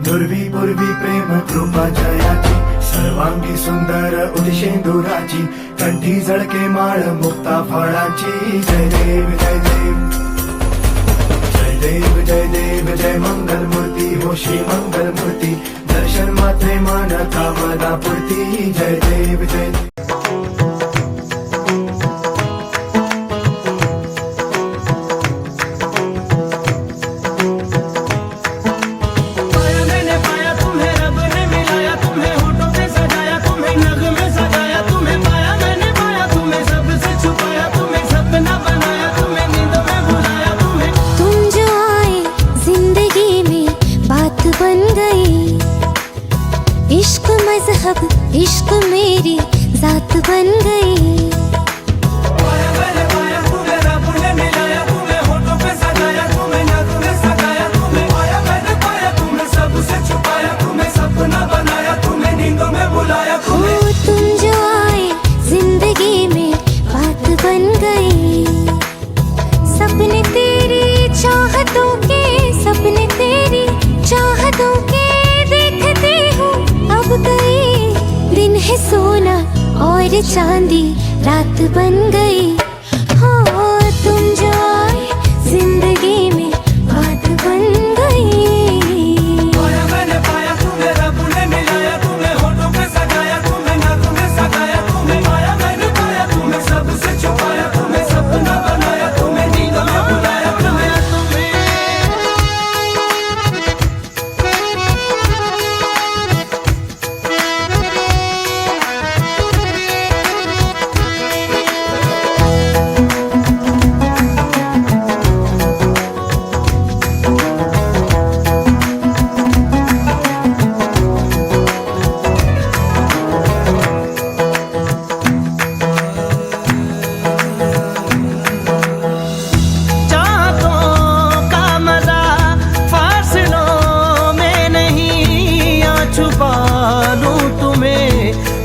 दुर्वी पूर्वी प्रेम कृपा जयाची सर्वांगी सुंदर उदिशेंदुराची कंठी झळके माळ मुक्ता फळाची जय देव जय देव जय देव जय देव जय मंगल मूर्ती हो श्री मंगल मूर्ती दर्शन मात्रे मान कामना पूर्ती जय देव जय देव इश्क मजहब इश्क मेरी जात बन गई। तुम जो आए जिंदगी में बात बन गई। सपने तेरी चाहतों के सपने तेरी चाहतों के देखते हूँ अब गई। दिन है सोना और चांदी रात बन गई। हो तुम जो आए जिंदगी में बात बन गई। पाया मैंने पाया तुम्हें रब ने मिलाया तुम्हें होठों पे सजाया तुम्हें नाकों में सगाया तुम्हें पाया मैंने पाया तुम्हें सबसे छुपाया तुम्हें सपना बनाया तुम्हें नींदों में बुलाया तुम्हें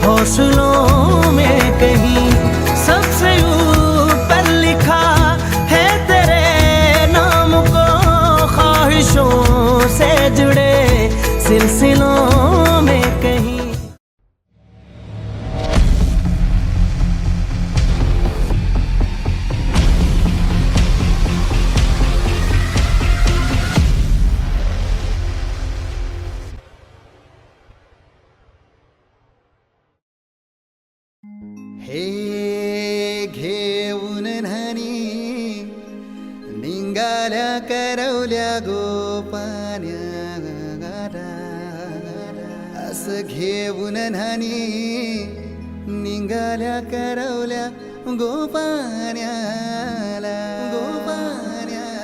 हौसलों में कहीं सबसे ऊपर लिखा है तेरे नाम को। ख्वाहिशों से जुड़े सिलसिलों में कहीं हे घेऊन न्हाणी निंगाल्या करवल्या गोपान्या असं घेऊन न्हाणी निंगाल्या करवल्या गोपान्याला गोपान्याला।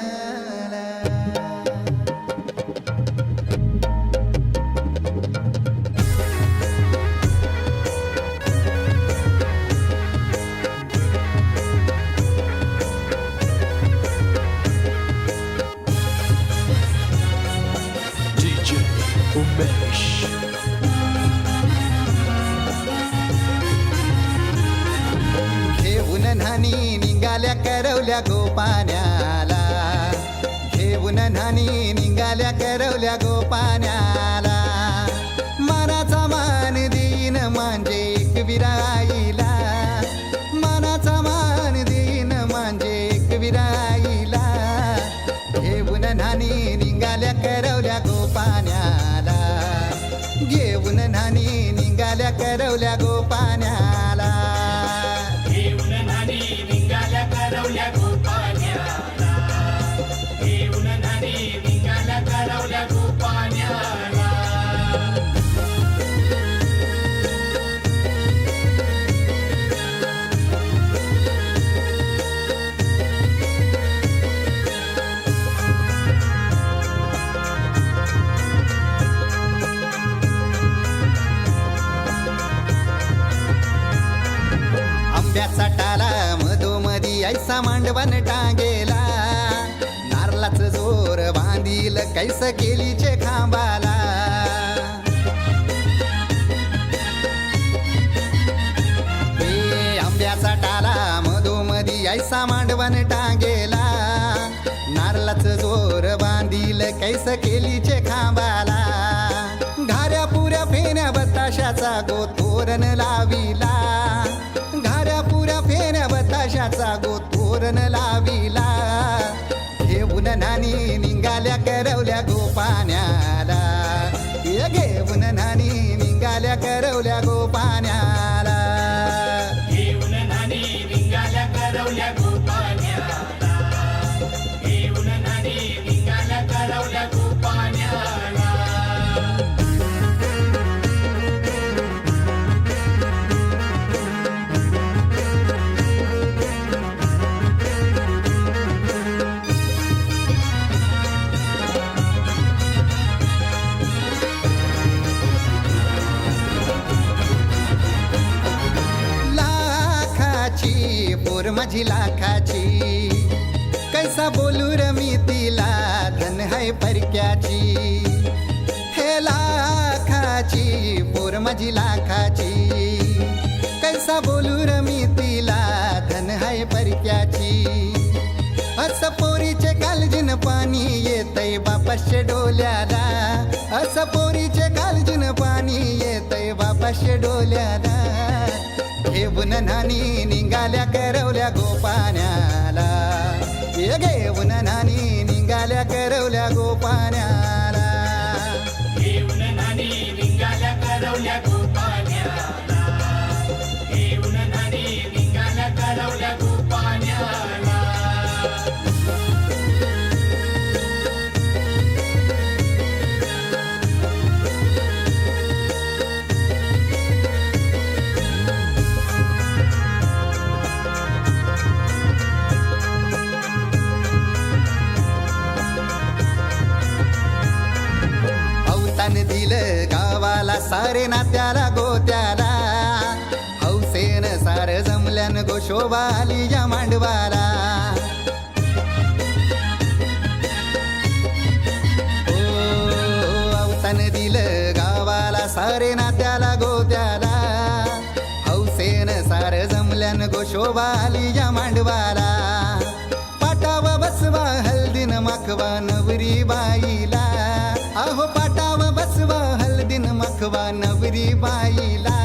घेऊन न्हाणी निघाल्या करवल्या गोपान्याला घेऊन न्हाणी निघाल्या करवल्या गोपान्याला। मनाचा मान देईन म्हणजे एक विराईला मनाचा मान देईन म्हणजे एक विराईला। घेऊन न्हाणी निघाल्या करवल्या गोपान्याला घेऊन न्हाणी निघाल्या करवल्या गोपान्याला। घेऊन न्हाणी निघाल्या करवल्या गोपान्याला घेऊन न्हाणी निघाल्या करवल्या गोपान्याला। आंब्याचा टाला मधोमधी ऐसा मांडवण टांगेला नारळाचं जोर बांधील कैस केलीचे खांबाला। हे आंब्याचा टाला मधोमधी ऐसा मांडवण टांगेला नारळाचं जोर बांधील कैस केलीचे खांबाला। बताशाचा गोतोरण लाविला, घाऱ्या पुऱ्या फेऱ्या बताशाचा गोतोरण लाविला. घेऊन नानी निघाल्या करवल्या गोपाण्याला, ये घेऊन नानी निघाल्या करवल्या गोपाण्याला. घेऊन नानी निघाल्या करवल्या गोपाण्याला, घेऊन नानी निघाल्या करवल्या गोपाण्याला. लाखाची पोर माझी लाखाची, कैसा बोलू र मी तिला धन है परक्याची. हे लाखाची पोर माझी लाखाची, कैसा बोलू र मी तिला धन है परक्याची. अस पोरीचे कालजीन पाणी येतय बापाशे डोल्याला, अस पोरीचे कालजीन पाणी येतय बापाशे डोल्याला. घेऊन नानी निघाल्या करवल्या गोपाण्याला, ये घेऊन नानी निघाल्या करवल्या गोपाण्याला. घेऊन नानी निघाल्या करवल्या गोपाण्याला, घेऊन नानी निघाल्या करवल्या गोपाण्याला. अवतान दिलं गावाला सारे नात्याला गोत्याला, हौसेन सार जमल्यान गोशोबा आली या मांडवाला. ओ अवतान दिलं गावाला सारे नात्याला गोत्याला, हौसेन सार जमल्यान गोशोबा आली या मांडवाला. पाटावा बसवा हल्दीन माखवा नवरी बाईला, अहो पाटावा बसवा हल्दीन माखवा नवरी बाईला.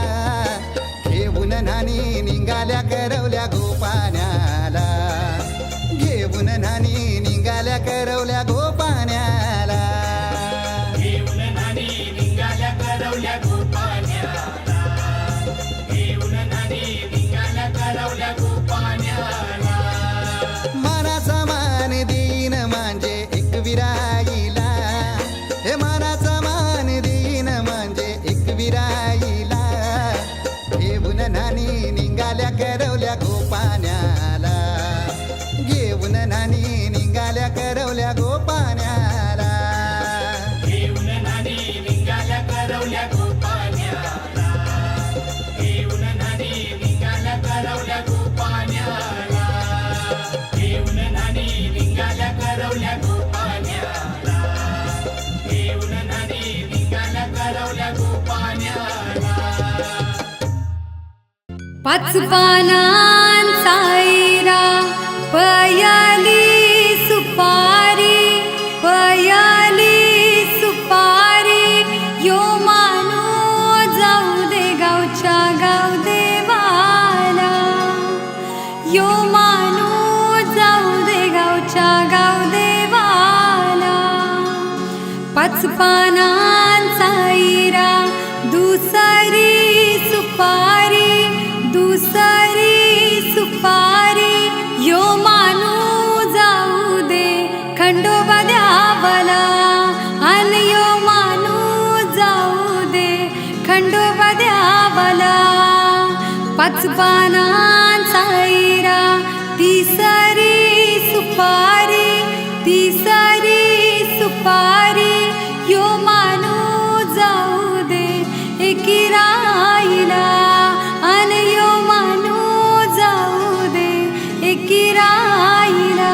घेऊन नानी निघाल्या करवल्या गोपाण्याला, घेऊन नानी निघाल्या करवल्या गोपाण्याला. घेऊन नानी निघाल्या करवल्या गोपाण्याला, घेऊन नानी निघाल्या करवल्या गोपाण्याला. मानाचा मान देईन म्हणजे एक विराईला, हे मानाचा मान देईन म्हणजे एक विराईला. घेऊन नानी निघाल्या करवल्या गोपाण्याला, घेऊन नानी निघाल्या करवल्या गोपाण्याला. घेऊन नानी निघाल्या करवल्या गोपाण्याला, घेऊन नानी निघाल्या करवल्या गोपाण्याला. घेऊन नानी निघाल्या करवल्या गोपाण्याला, घेऊन नानी निघाल्या करवल्या गोपाण्याला. पाच पानांचा ऐरा, पयाली सुपारी, पयाली सुपारी. यो मानो जाऊ दे गावच्या गाव देवाला, यो मानो जाऊ दे गावच्या गाव देवाला. पाच पानांचा ऐरा, दुसरी सुपारी, दुसरी सुपारी. यो मानू जाऊ दे खंडोबा द्यावला, अन यो मानू जाऊ दे खंडोबा द्यावला. पाच पानांचा ऐरा, तिसरी सुपारी, तिसरी सुपारी. यो मानू जाऊ दे एकी राईला, अन यो मानू जाऊ दे एकी राईला.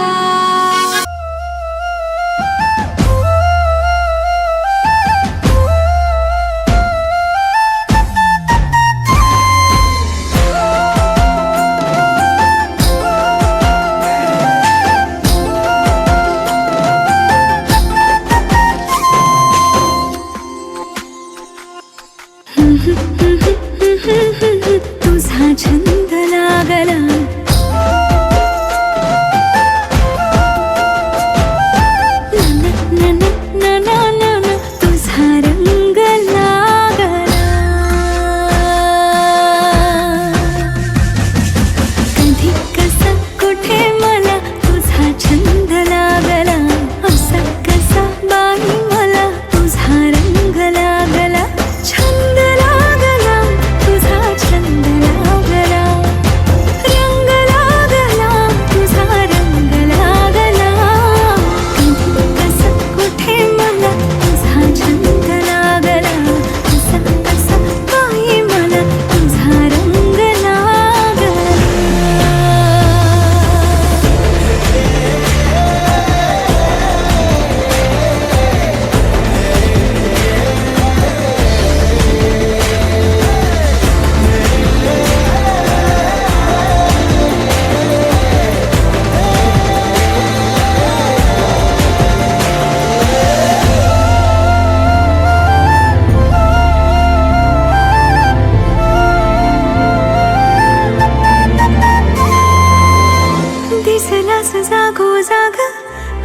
जाग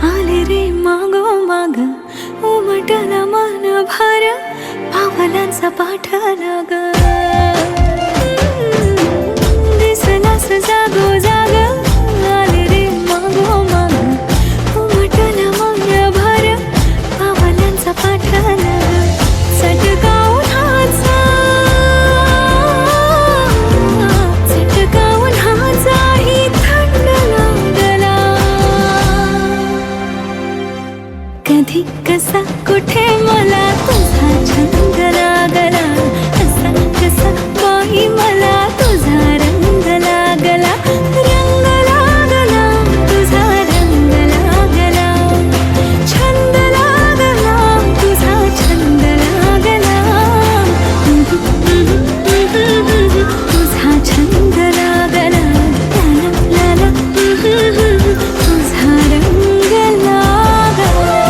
आले रे मागो माग उमटला मन भर पावलांचा पाठला ग दिसलास जागो जाग आले रे मागो माग उमटला मन भर पावलांचा पाठला चटका उन्हाचा उन्हाचाही थंड लागला कधी कसा कुठे मला तुझा छंद लागला कसा कसा काही मला तुझा रंग लागला तुझा रंग लागला छंद लागला तुझा छंद लागला तुझा छंद लागला ला ला तुझा रंग लागला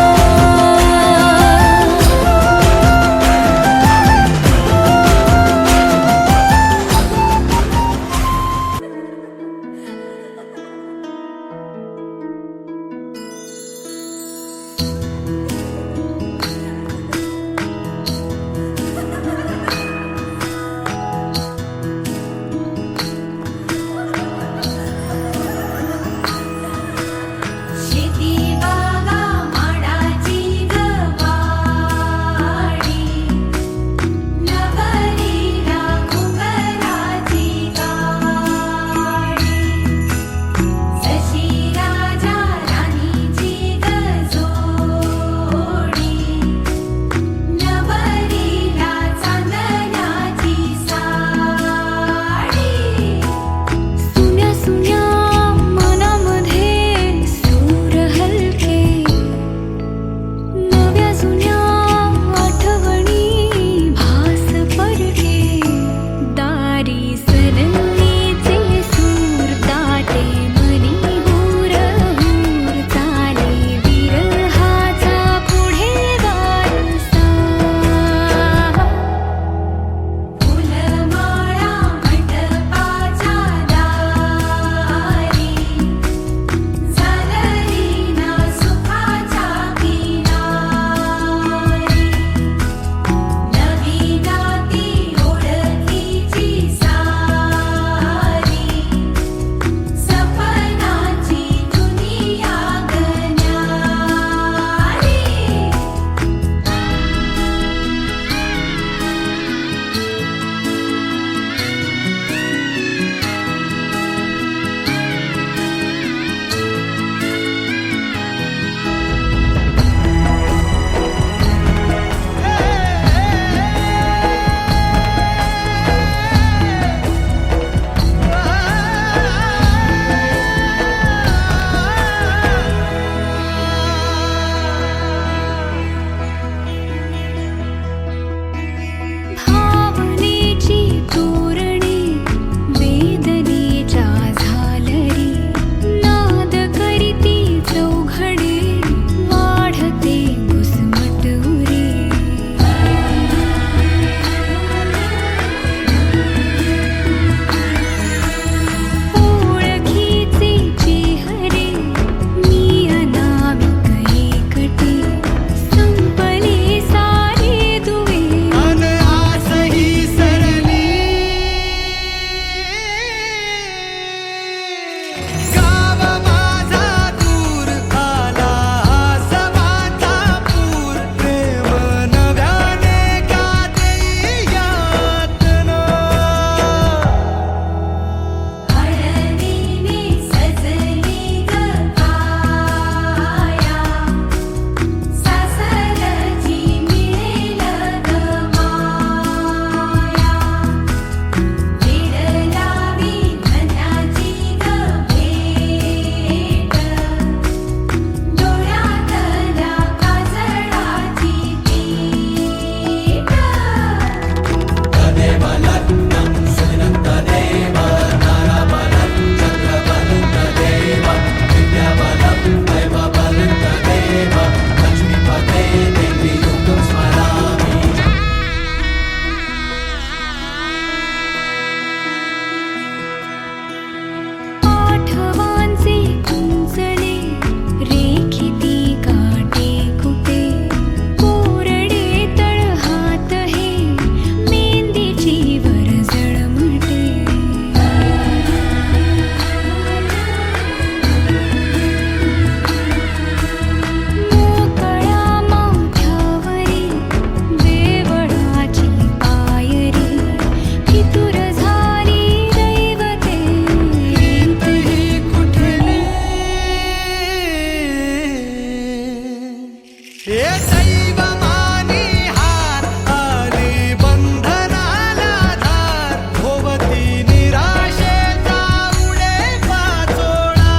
हे दैव मानी हार आली बंधनाला धार भोवती निराशेचा उडे पाचोळा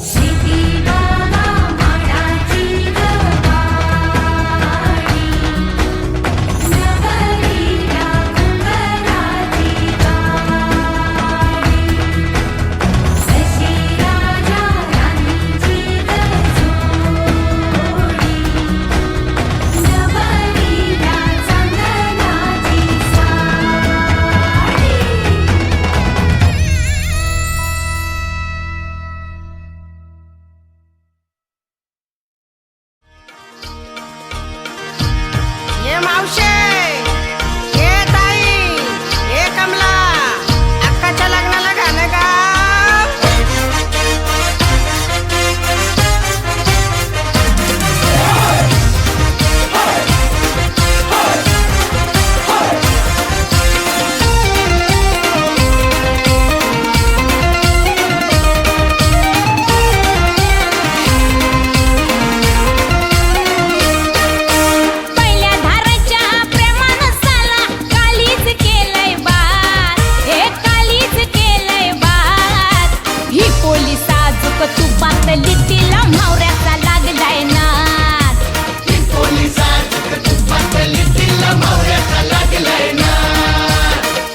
शिटी बाबा माडाची गवाडी नगरीला अंगणाची गाडी सशी राजा राणीची गजोडी नगरीला चांदणाची साडी ये मावशे ये ताई ये कमला अक्काच्या लग्नाला गाणं गा पहिल्या धाराच्या प्रेमानं साला कालीच केलंय बात हे कालीच केलंय बात ही पोलीस साजूक तू पातली तिला म्हावऱ्याचा लागलाय नाद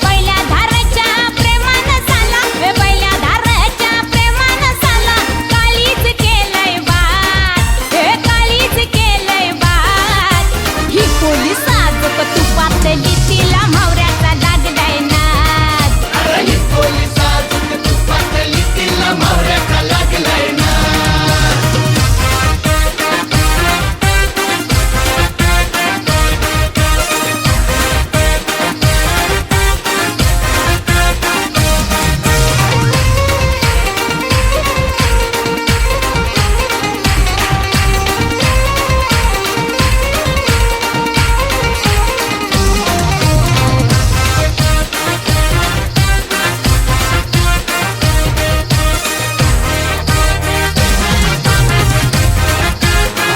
पहिल्या धाराच्या प्रेमानं साला वे पहिल्या धाराच्या प्रेमानं साला कालीच केलंय बात हे कालीच केलंय बात ही पोलीस साजूक तू पातली तिला म्हावऱ्याचा लागलाय नाद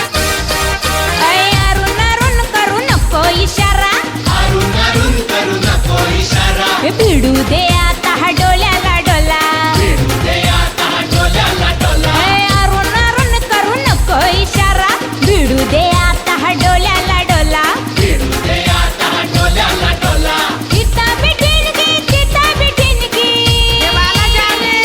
ऐ अरुण अरुण करू नको इशारा हे भिडू दे आता हा डोल्याला डोला ऐ अरुण अरुण करू नको इशारा भिडू दे आता हा डोल्याला डोला इता बिठीनगी तिता बिठीनगी देवाला जाणे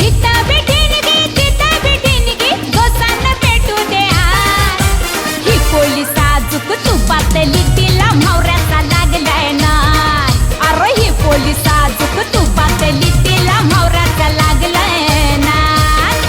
इता बिठीनगी तिता बिठीनगी गोसांना पेटू दे हात ही पोलीस साजूक तू पातली तिला म्हावऱ्याचा लागलाय नाद अरे ही पोलीस साजूक तू पातली तिला म्हावऱ्याचा लागलाय नाद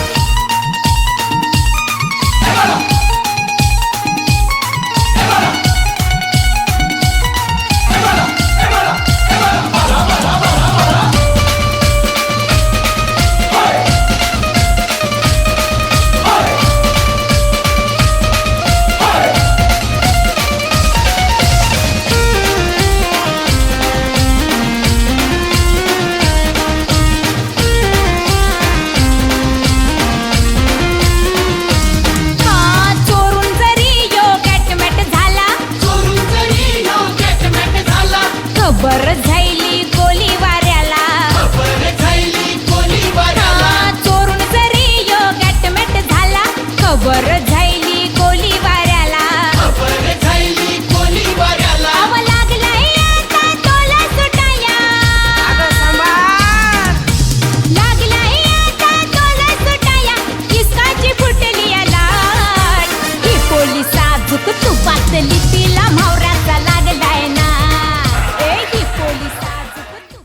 हा चोरून जरी यो गॅटमॅट झाला खबर झाली गोली वाऱ्याला हा चोरून जरी यो गॅटमॅट झाला खबर झाली गोली वाऱ्याला अव लागलाय आता तोला सुटाया अगं सांभाळ लागलाय आता तोला सुटाया किसकाची फुटली या लाट ही पोलीस साजूक तू पातली तिला म्हावऱ्याचा लागलाय ना ए ही पोलीस साजूक तू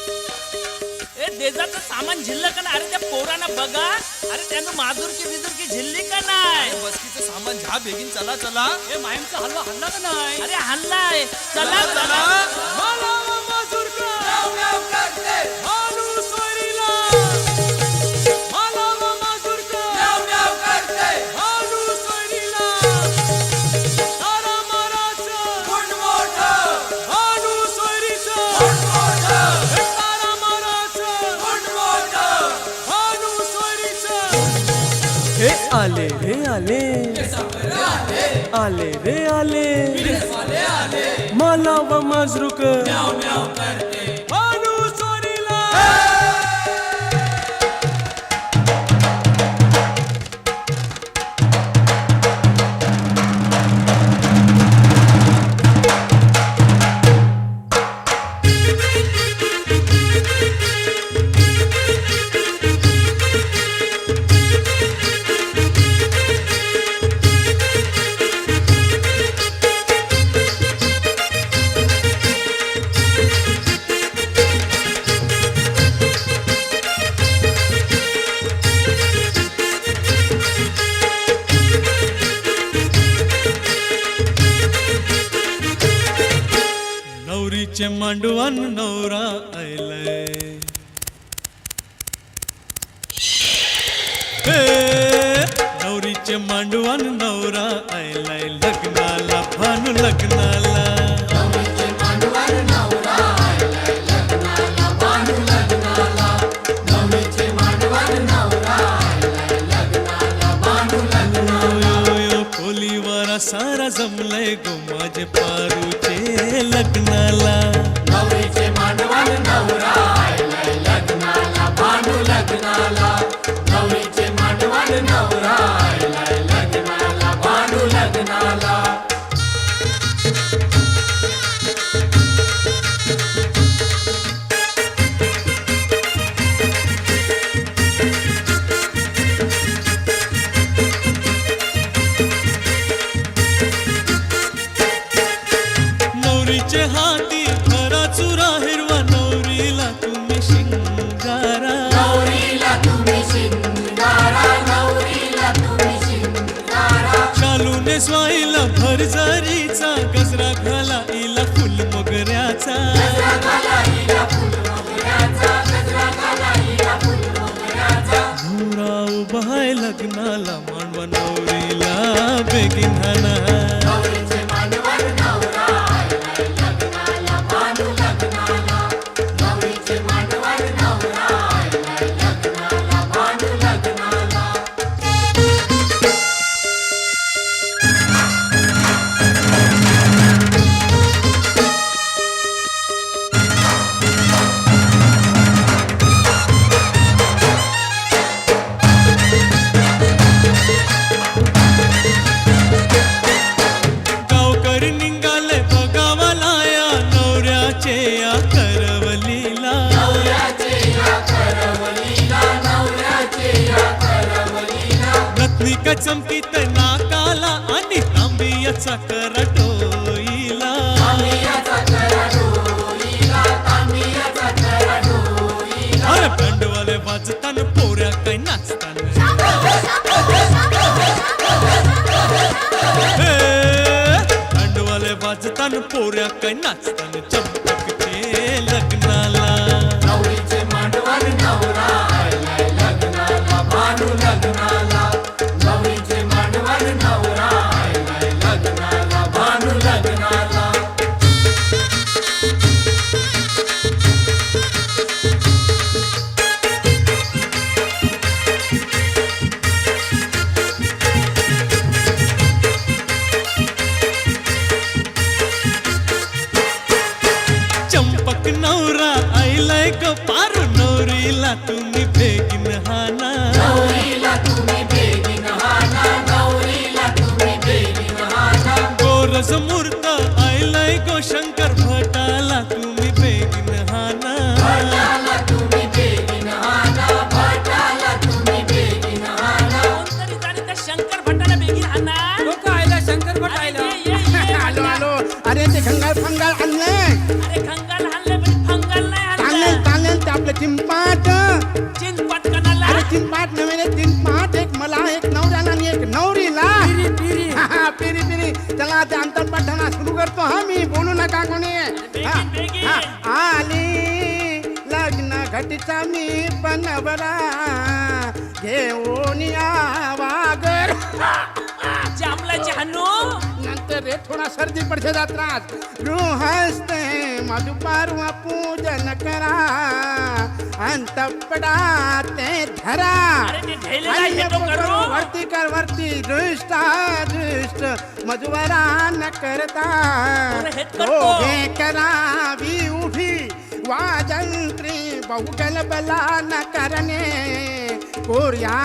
ए देजाचं सामान झिल्लं का नाही? अरे त्या पोरांना बघा, अरे त्यानं माजूरकी बिजूरकी झिल्ली का नाही? बसकीचं सामान झा बेगीन चला चला ए माहीमचा हलवा हल्ला का नाही? अरे हल्लाय, चला चला. पुढे आले रे आले मला व मजरूक भानू सोनीला नवरीचे मांडवान नवरा आयलाय नवरीचे मांडवान नवरा आयलाय लग्नाला भानू लग्नाला कोलीवारा सारा जमलाय गो माझे पारूचे लग्नाला नवरीचे मांडवान नवरा आयलाय लग्नाला भानू लग्नाला नवरीचे मांडवान नवरा आयलाय लग्नाला भानू लग्नाला नवरीचे हाती खरा चुरा हिरवा नवरीला तुम्ही शिंगारा नवरीला तुम्ही शिंगारा नवरीला तुम्ही शिंगारा शालूने स्वाईला भरजरीचा गजरा घाला इला फुल मोगऱ्याचा गजरा घाला हिला फुल मोगऱ्याचा गजरा घाला हिला फुल मोगऱ्याचा नवरा उभा आहे लग्नाला मांडवा नवरीला बेगीन हाना नवरीचे मांडवान नवरा आयलाय लग्नाला भानू लग्नाला नवरीचे मांडवान नवरा आयलाय लग्नाला भानू लग्नाला गावकरी निघाले बघावाला या नवऱ्याचे या करवलीला नवऱ्याचे या करवलीला नवऱ्याचे या करवलीला रत्निका चमकीत नाकाला आणि तांबियाचा करटोईला तांबियाचा करडोईला तांबियाचा करडोईला अरे बंडवाले वाजताना पोऱ्या काही नाचताना बंडवाले वाजताना पोऱ्या काही नाचताना चंपकचे लग्नाला नवरीचे मांडवान नवरा आयलाय लग्नाला भानू लग्नाला नवरीचे मांडवान नवरा आयलाय लग्नाला भानू लग्नाला चंपक नवरा आईलाय ग पारू नवरीला तुम्ही बेगीन हाना नवरीला तुम्ही बेगीन हाना नवरीला तुम्ही बेगीन हाना गोरज मूर्त आईलाय गो शंकर भटाला तुम्ही बेगीन हाना भटाला तुम्ही बेगीन हाना भटाला तुम्ही बेगीन हाना कोणतरी जाणे त्या शंकर भटाला बेगीन आणा लोक आयला शंकर भट अरे आयला ये, ये, ये, आलो म्हणा. आलो अरे ते खंगाल फंगाल आणले अरे खंगाल हाणले पण फंगाल नाही तांदळ हाणलं तांदळ ते आपलं चिंपाट चिंचपट कणाला अरे चिंपाट नव्हे रे, चिंपाट एक मला एक नवऱ्याला आणि एक नवरीला पिरी पिरी चला ते अंतरपाठाना सुरू करतो हा मी बोलू नका कोणी हा, बेगीन. हा, आली लग्न घटीचा मी बनवला घेऊन या वागर जांभळाची हाणू नंतर से रे थोड़ा सर्दी पड़ से त्रास रू हंसते मधुपर्व पूजन करा अंत पडाते धरा अरे ते ढेलेला आणि हे तो करू. वरती कर वरती दृष्ट मधुवरा न करता अरे हेच करतो. दोघे करावी उभी वाजंत्री बहुगल बला न करणे कोर्या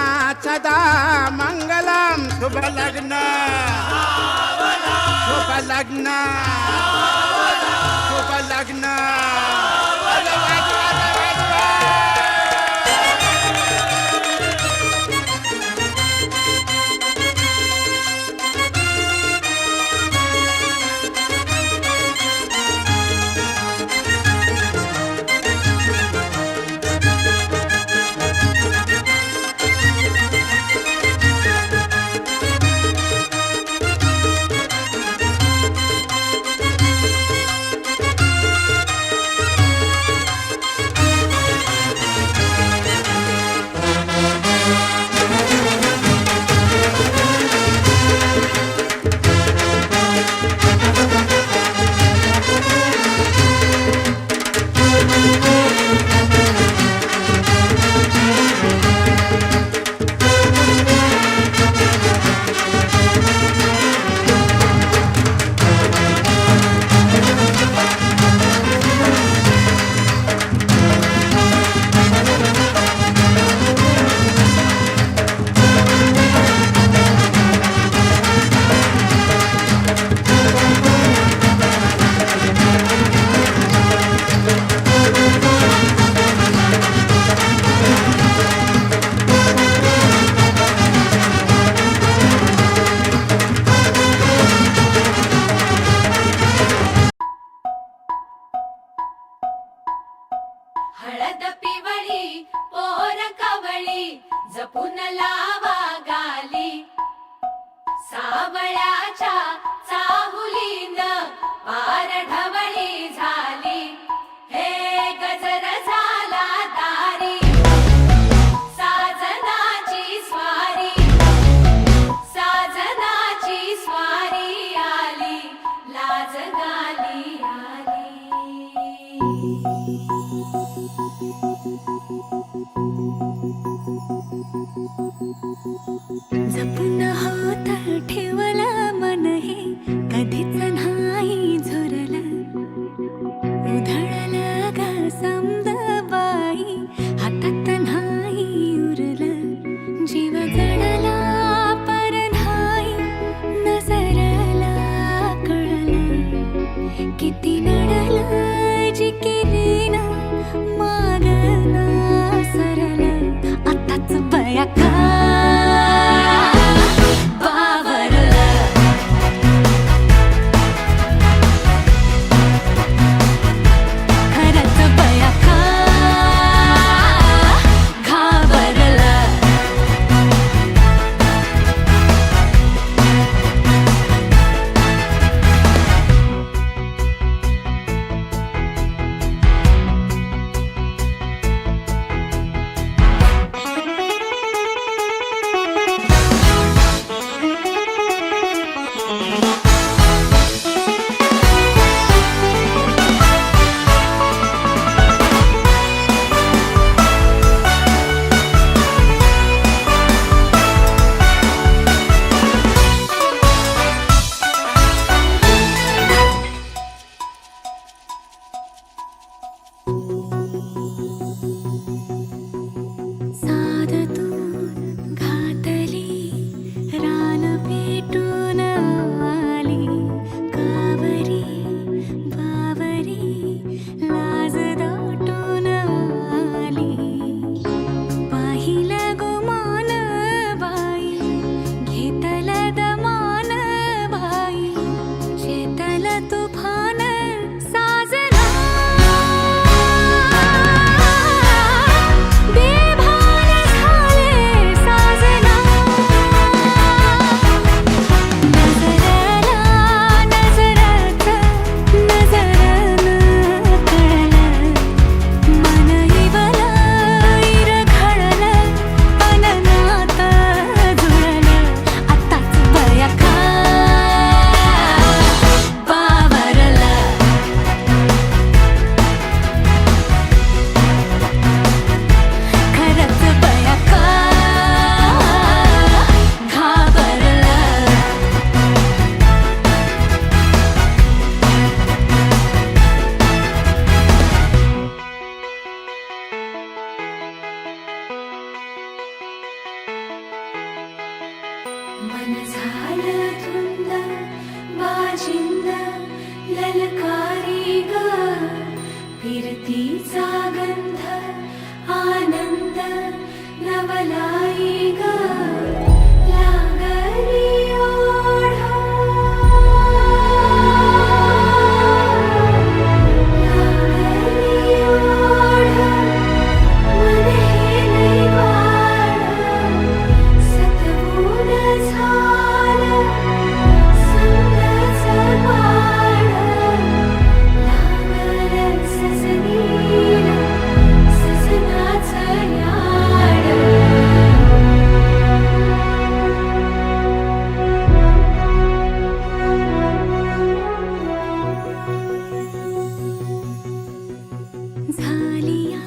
सदा मंगलम शुभ लग्न शुभ लग्न शुभ लग्न अरे वाजवा, वाजवा. हळद पिवळी पोर कवळी जपून लावा गाली सावळ्याच्या चाहुलीन पार ढवळी झाली हे गजर झाला दारी साजनाची स्वारी आली लाज गाली आली जपून होत ठेवला मन हे कधीच नाही झुरलं उधळलं ग समजा बाई हातात नाही उरलं जीव जडला पर नाही नजरला कळलं किती नडलं जी केली ना मागना सरलं आताच बया का फिरतीचा गंध आनंद नवलाई ग लागली ओढा लागली ओढा मन हे नैवाड सतबूड झालं समजाचं पाड लागलं सजनीला सजनाचं याड झालिया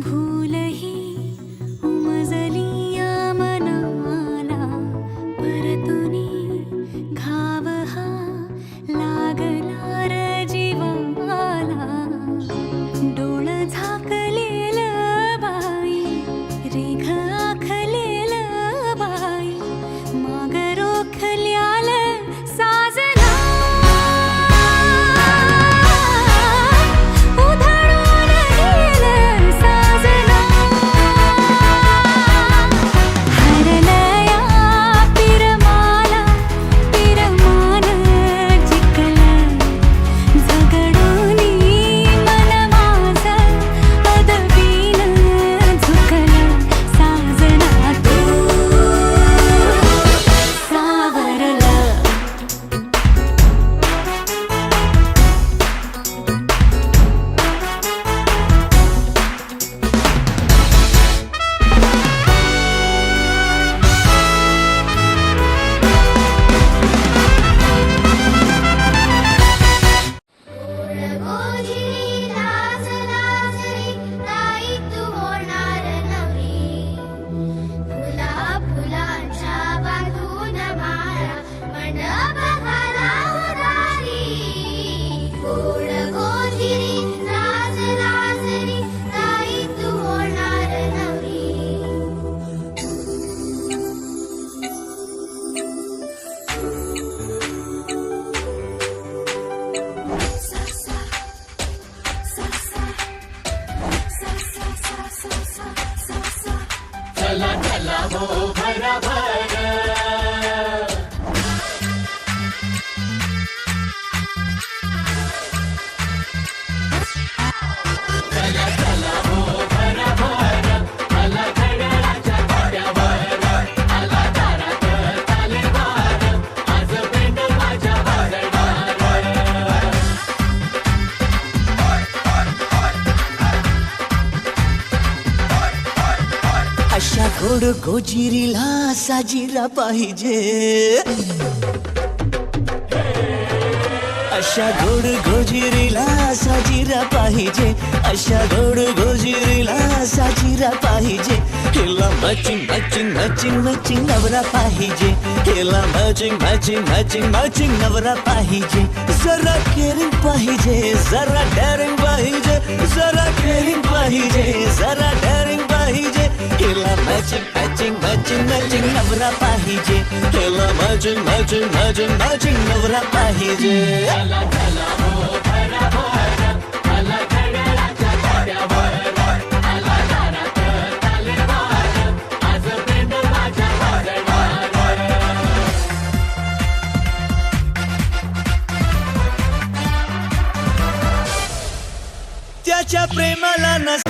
भूलही उमजलिया मनाला परतुनी घाव हा लागला र जीवाला डोळ झाकलेलं बाई रेघ आखलेलं बाई माग रोखल्याल साजना उधळून गेलं साजना हरलया पिरमाला पिरमान जिंकलं झगडूनी मन माझं पदवीनं झुकलं साजना तू सावरलं गोजिरी लाज लाजरी नाही तू होणार नवरी फुला फुलांच्या बांधून माळा मंडप घाला उदारी गोड गोजिरी लाज लाजरी नाही तू होणार नवरी अशा गोड गोजिरीला साजिरा पाहिजे अशा गोड गोजिरीला साजिरा पाहिजे अशा गोड गोजिरीला साजिरा पाहिजे हिला मॅचिंग मॅचिंग मॅचिंग मॅचिंग नवरा पाहिजे हिला मॅचिंग मॅचिंग मॅचिंग मॅचिंग नवरा पाहिजे जरा केअरिंग पाहिजे जरा डेअरिंग पाहिजे जरा केअरिंग पाहिजे जरा डेअरिंग पाहिजे हिला मॅचिंग मॅचिंग मॅचिंग मॅचिंग नवरा पाहिजे हिला मॅचिंग मॅचिंग मॅचिंग मॅचिंग नवरा पाहिजे त्याच्या प्रेमाला नस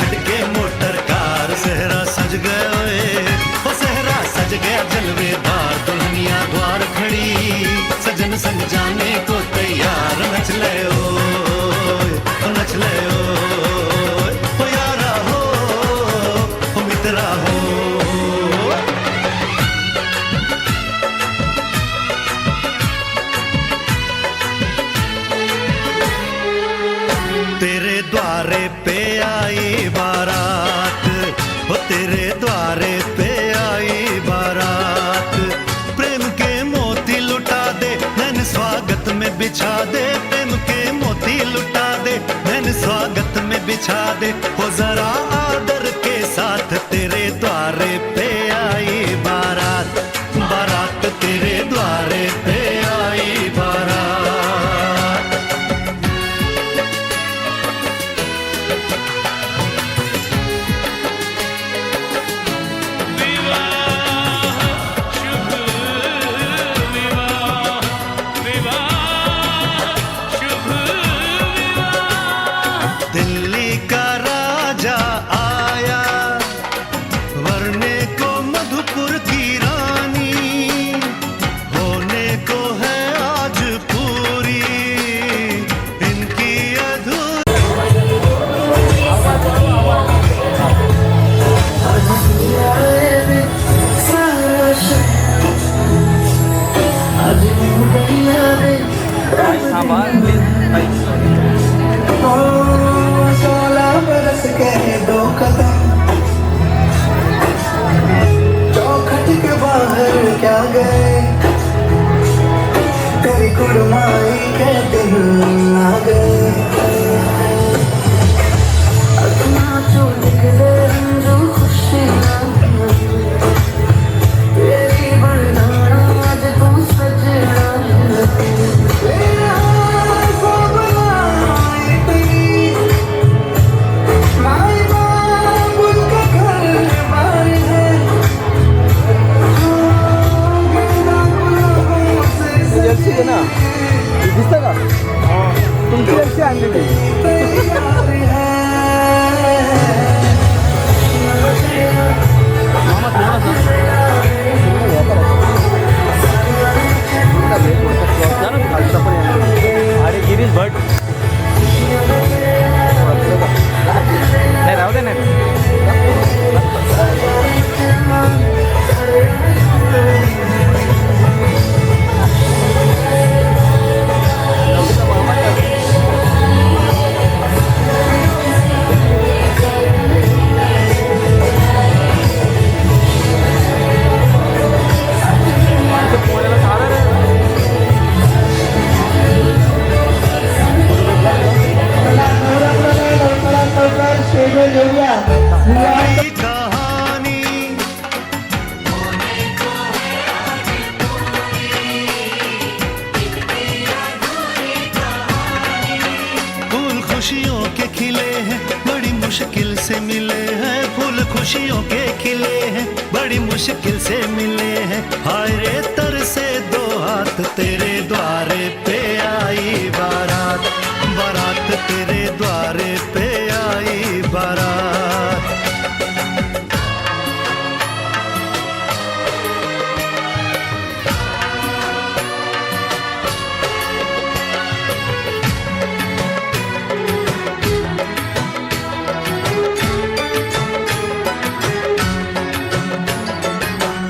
छटके मोटर कार सेहरा सज गए ओए ओ सेहरा सज गया जलवेदार दुल्हनिया द्वार खड़ी सजन संग जाने को तैयार नच ले ओए ओ नच ले ओए ओ यारा हो ओ मित्रा हो तेरे द्वारे पे आई बारात वो तेरे द्वारे पे आई बारात प्रेम के मोती लुटा दे नैन स्वागत में बिछा दे प्रेम के मोती लुटा दे नैन स्वागत में बिछा दे हो जरा आदर के साथ तेरे द्वारे पे आई बारात बारात तेरे द्वारे पे आई बारात दिल्ली का राजा आया वरने को मधुपुर की रानी होने को है आज पूरी इनकी अधूरी बरस के दो कदम चौखट के बाहर क्या गए तेरी कुड़माई के दिन आ गए अपना जो निकले जो खुशियाँ तेरी बरनाना आज तू सजना तेरा सब लाई तेरी माई बाप उनका घर बार है गेंदा गुलाबों से जर्सी आहे ना दिसतं का तुमची जर्सी आणलेली तैयार है अरे गिरीश भट नाही राहू दे नाही नई कहानी फूल खुशियों के खिले हैं बड़ी मुश्किल से मिले हैं फूल खुशियों के खिले हैं बड़ी मुश्किल से मिले हैं हाय रे तर से दो हाथ तेरे द्वारे पे आई बारात बारात तेरे द्वारे पे आई बारात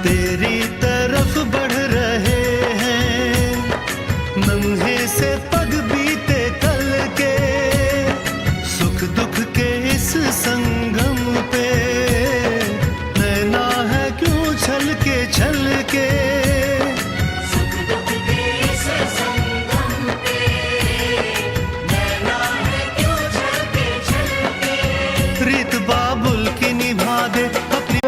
तेरी तरफ बढ़ रहे हैं नन्हे से पग बीते कल के सुख दुख के इस संगम पे नैना है क्यों छल के रीत बाबुल की निभा दे अपनी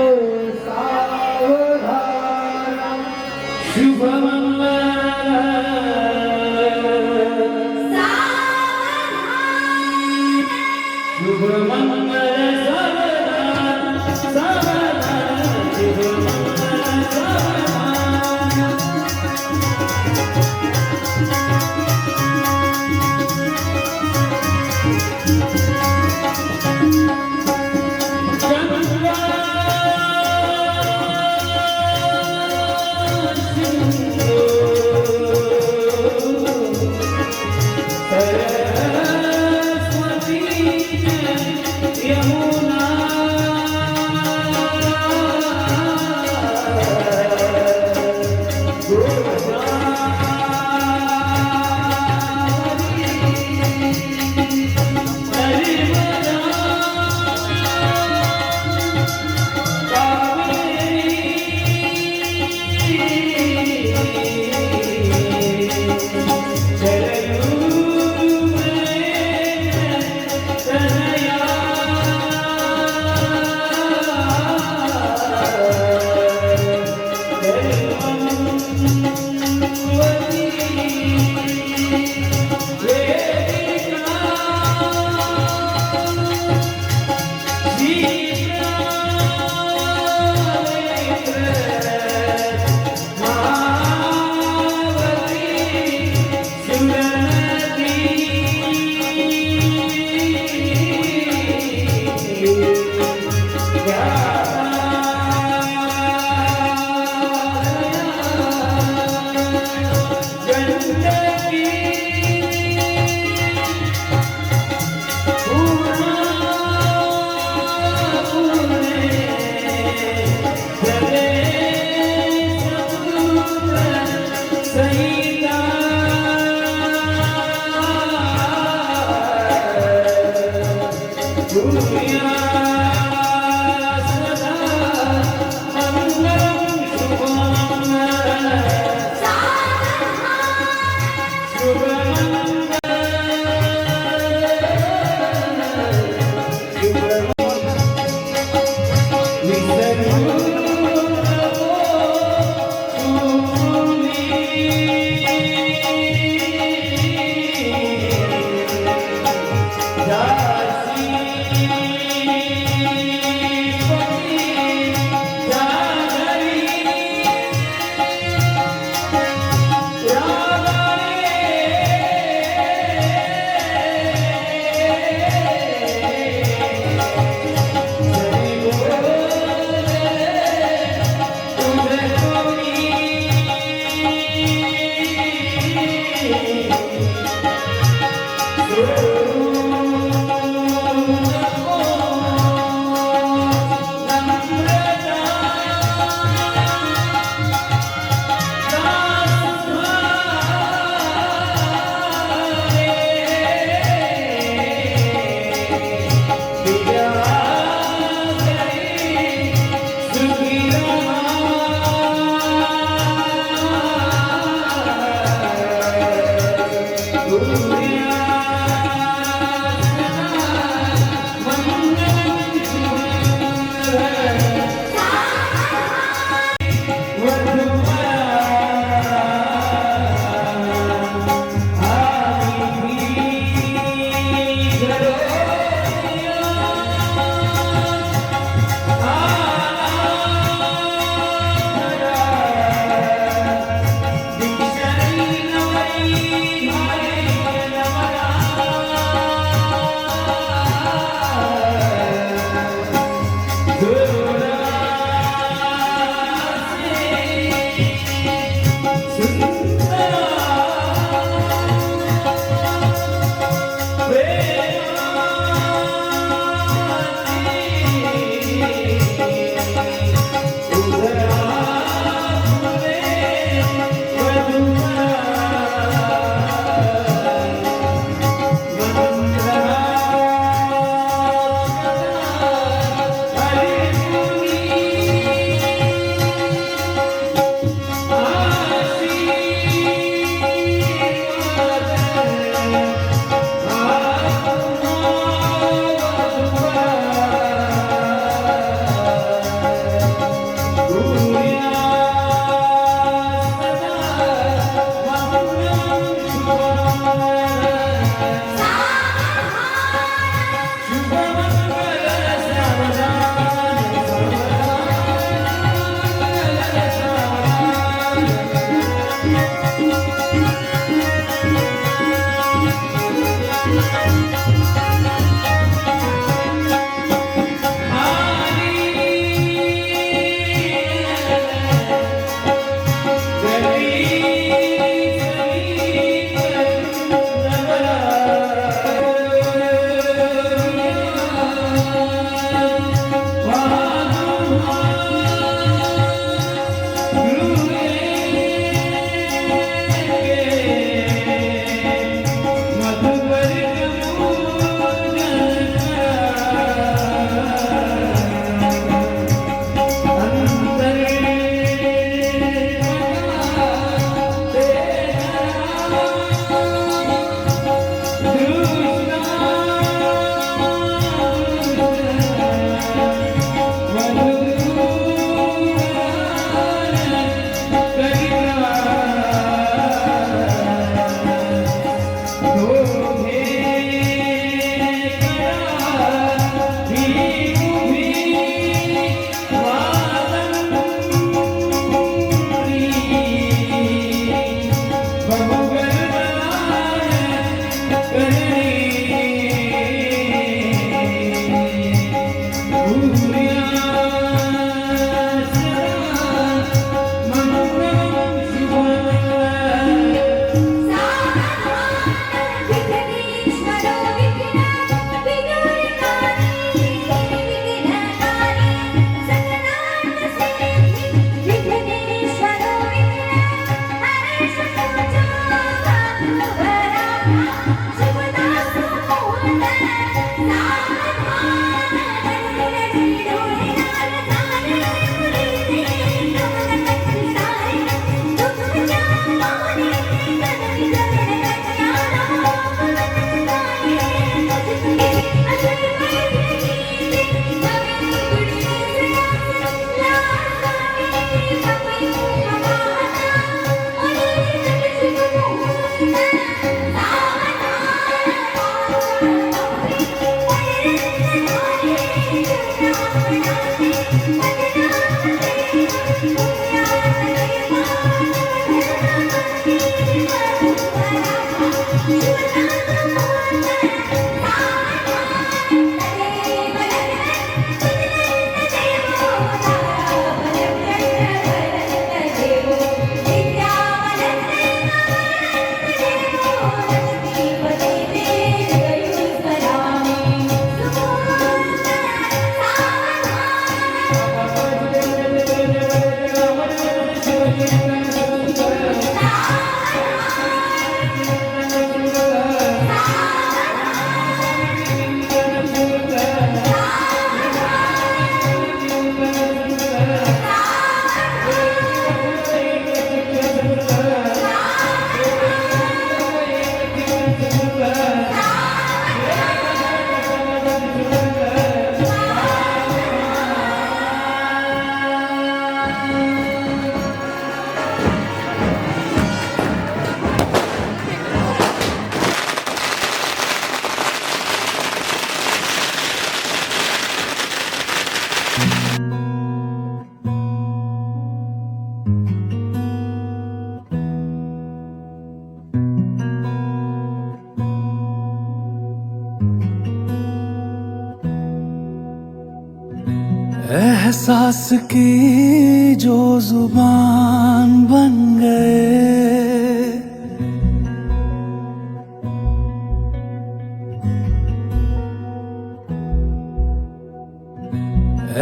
एहसास की जो जुबान बन गए,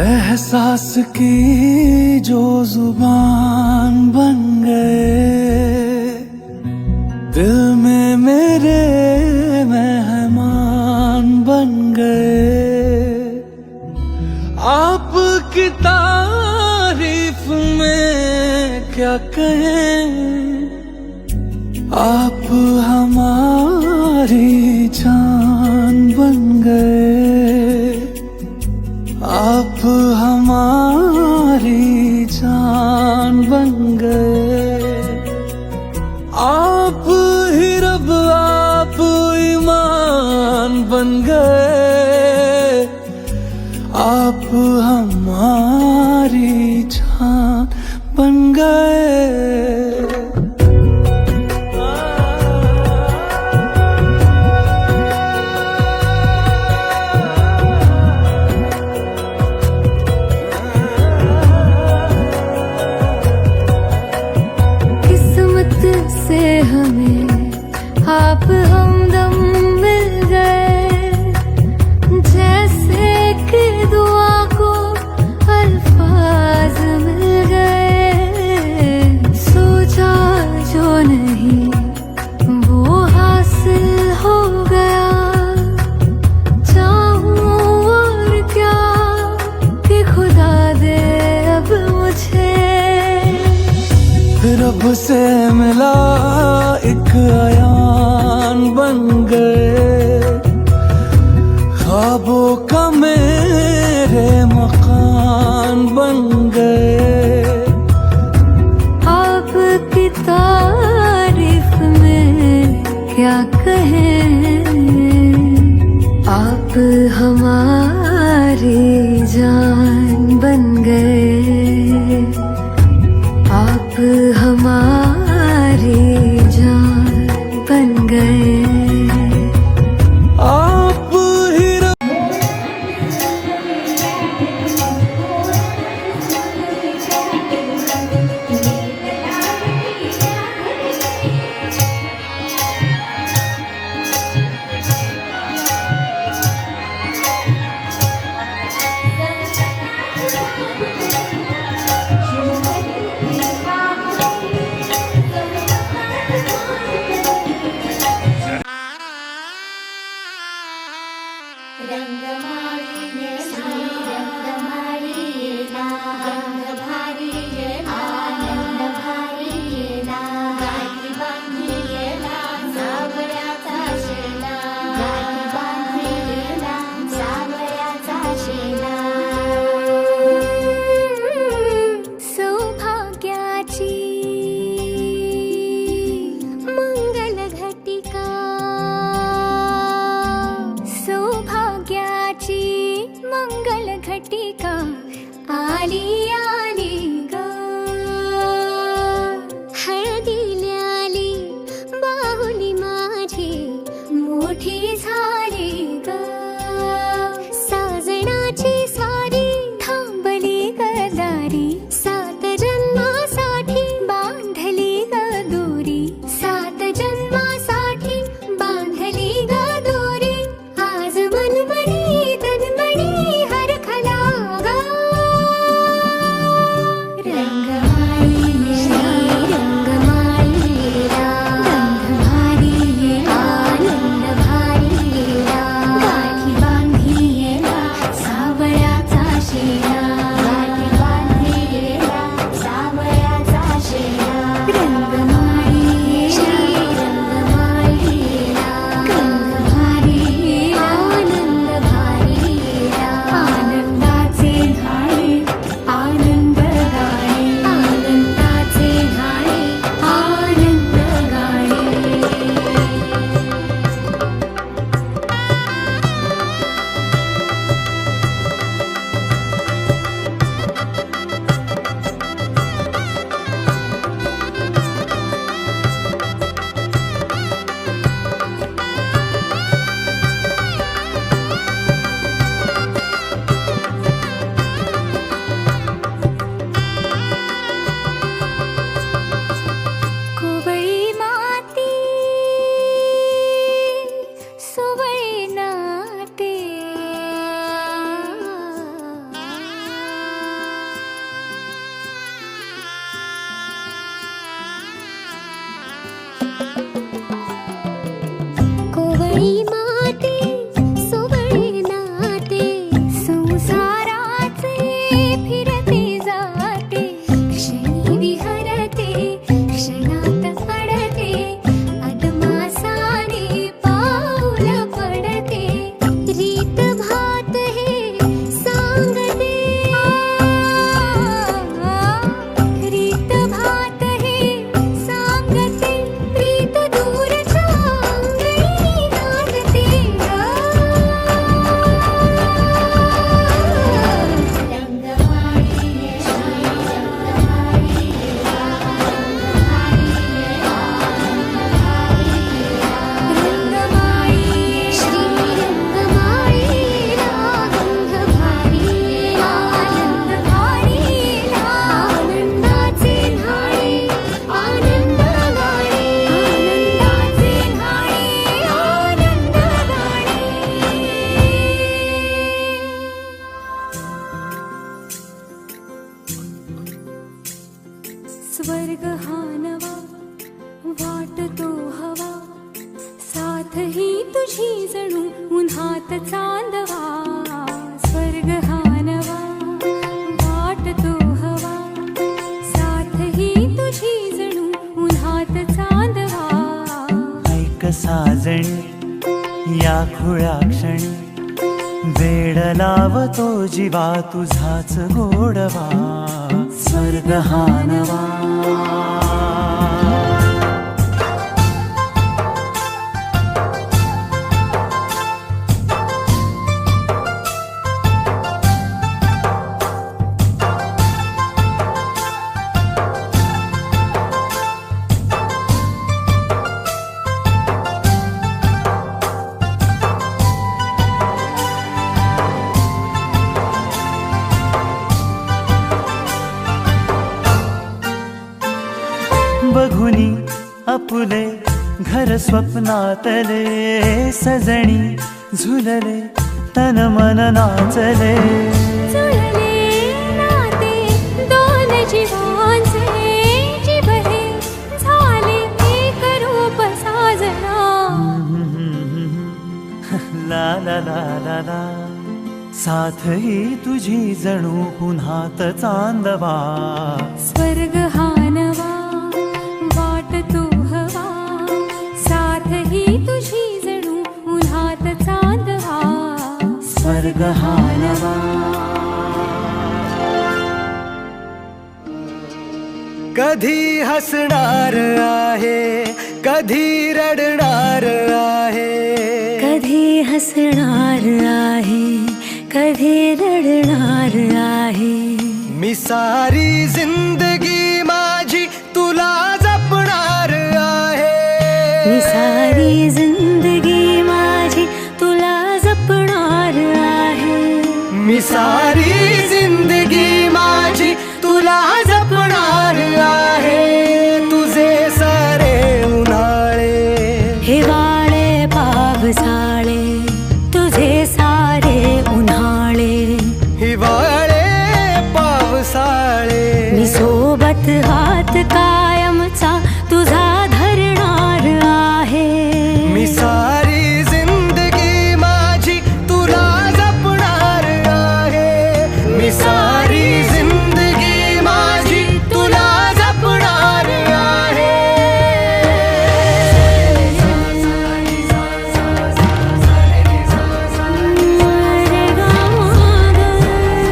एहसास की जो जुबान बन गए, दिल में मेरे मेहमान बन गए। आपकी तारीफ में क्या कहें, आप हमारी जान बन गए, आप हमारी जान बन गए। आप ही रब आप ईमान बन गए, आप हमारी जान बन गए। किस्मत से हमें आप हमदम मिल गए, जैसे कि दुआ को अल्फाज मिल गए। सोचा जो नहीं वो हासिल हो गया, चाहूं और क्या कि खुदा दे अब मुझे। रब से मिला एक अयान बन गए, ख्वाबों का मेरे मकान बन गए। आपकी तारीफ में क्या कहें, आप हमारी जान बन गए, आप हमारी जान बन गए। आप ही Thank you. घटिका आली आली ग हळदीला आली बाहुली माझी मोठी झाली ग साजणाची सारी थांबली गदारी 7 जन्मासाठी बांधली ग दोरी 7 जन्मासाठी बांधली ग दोरी आज मनमणी तन्मणी हरखला ग रंगमाळी रंगमाळीला गंध भारी आनंद भारीला गाठी बांधिला सावळ्याचा शेला गाठी बांधिला सावळ्याचा शेला रंगमाळी रंगमाळीला गंध भारी आनंद भारीला आनंदाचे झाले आनंद गाणे आनंदाचे झाले आनंद गाणे कोवळी माती सुवळी नाते कोवळी माती सुवळी नाते संसाराचे फिरते जाते क्षणी विहरते क्षणात अडते अदमासाने पाऊल पडते रीत भात हे सांगते रीत भात हे सांगते प्रीत दूरच्या अंगणी नांदते रंगमाळी श्री रंगमाळीला गंध भारी आनंद भारीला आनंदाचे न्हाणे आनंद गाणे आनंदाचे न्हाणे आनंद गाणे स्वर्ग हा नवा वाटतो हवा साथ ही तुझी जणू उन्हात चांदवा स्वर्ग हा नवा वाटतो हवा साथ ही तुझी जणू उन्हात चांदवा ऐक साजणी या खुळ्या क्षणी वेड लावतो जीवा तुझाच गोडवा स्वर्ग हा नवा बघुनी आपुले घर स्वप्नातले सजणी झुलले तन मन नाचले जुळले नाते दोन जीवांचे जीव हे झाले एक रूप साजना ला ला ला ला ला साथ ही तुझी जणू पुन्हात चांदवा स्वर्ग हा नवा वाटतो हवा साथ ही तुझी जणू उन्हात चांदवा स्वर्ग हा नवा कधी हसणार आहे कधी रडणार आहे कधी हसणार आहे कधी रडणार आहे. मी सारी जिंदगी माझी तुला जपणार आहे. मी सारी जिंदगी माझी तुला जपणार आहे. मी सारी जिंदगी माझी तुला जपणार आहे. तुझे सारे उन्हाळे हिवाळे पावसाळे तुझे सारे उन्हाळे हिवाळे पावसाळे मी सोबत हात कायमचा तुझा धरणार आहे. मी सारी जिंदगी माझी तुला जपणार आहे. मी सारी जिंदगी माझी तुला जपणार आहे.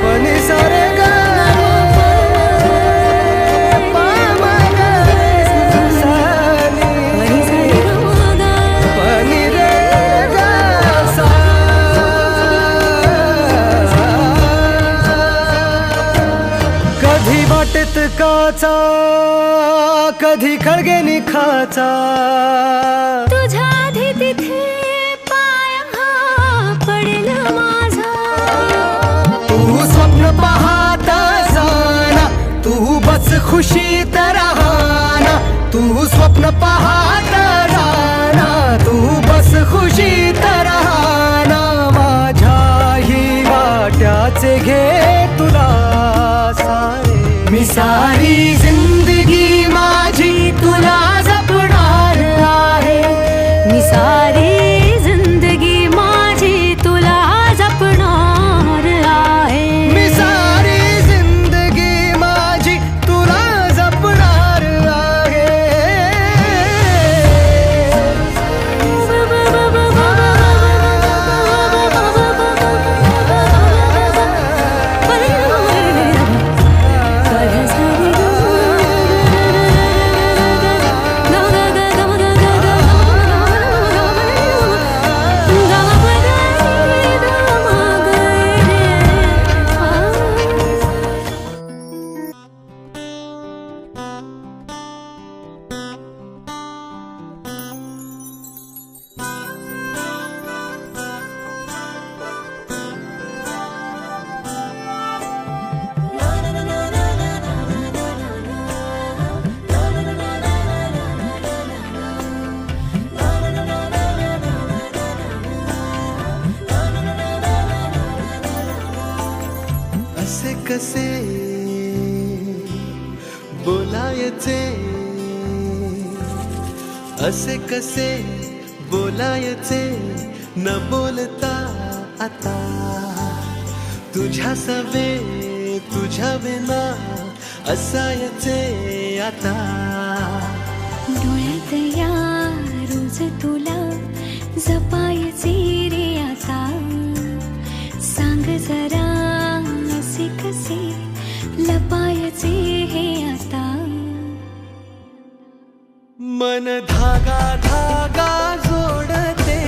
पनी सारे गा पा मा गा सानी पनी रे गा सा. कधी वाटेत काचा कधी खळगे निखाचा तुझ्या आधी तिथे पाय हा पडेल माझा. तू स्वप्न पाहत जाना तू बस खुशीत राहना. तू स्वप्न पाहत जाना तू बस खुशीत राहना. माझ्याही वाट्याचे घे तुला सारे. मी सारी जिंदगी माझी तुला जपणार आहे. मी सारी जिंदगी माझी तुला जपणार आहे. मी सारी जिंदगी माझी तुला जपणार आहे. असे कसे बोलायचे असे कसे बोलायचे न बोलता आता. तुझ्या सवे तुझ्या विना असायचे आता. डोळ्यात या रोज तुला जपायचे रे आता. सांग जरा असे कसे लपायचे हे आता. मन धागा धागा जोडते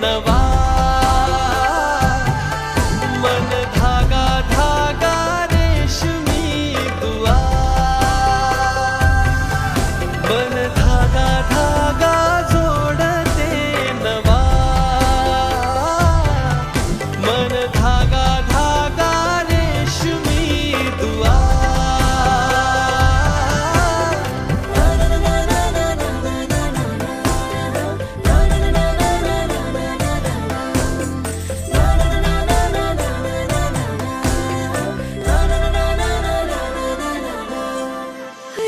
नवा. मन धागा धागा रेशमी दुआ. मन धागा धागा जोडते नवा. मन धागा धागा रेशमी दुआ.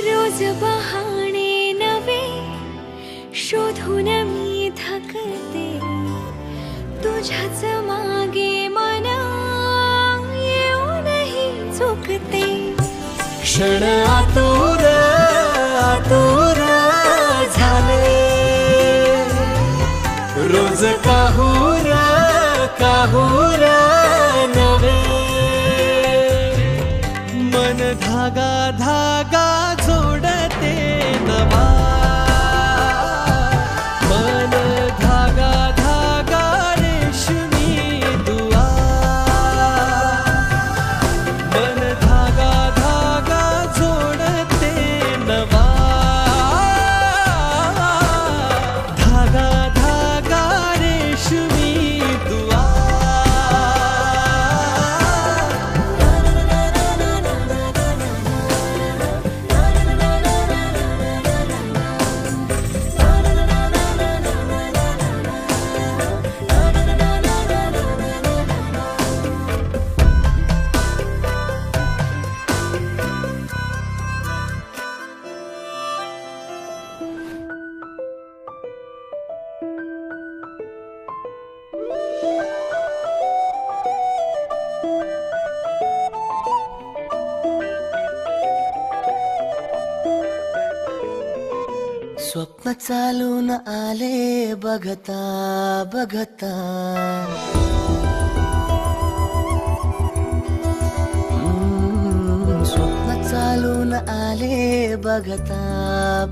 रोज बहाणे नवे शोधून मी थकते. तुझ्याच मागे मन येऊनही चुकते. क्षण आतुर आतुर झाले. रोज काहूर काहूर नवे. मन धागा धागा जोडते नवा. मन धागा धागा रेशमी दुआ. स्वप्न चालून आले बघता बघता स्वप्न चालून आले बघता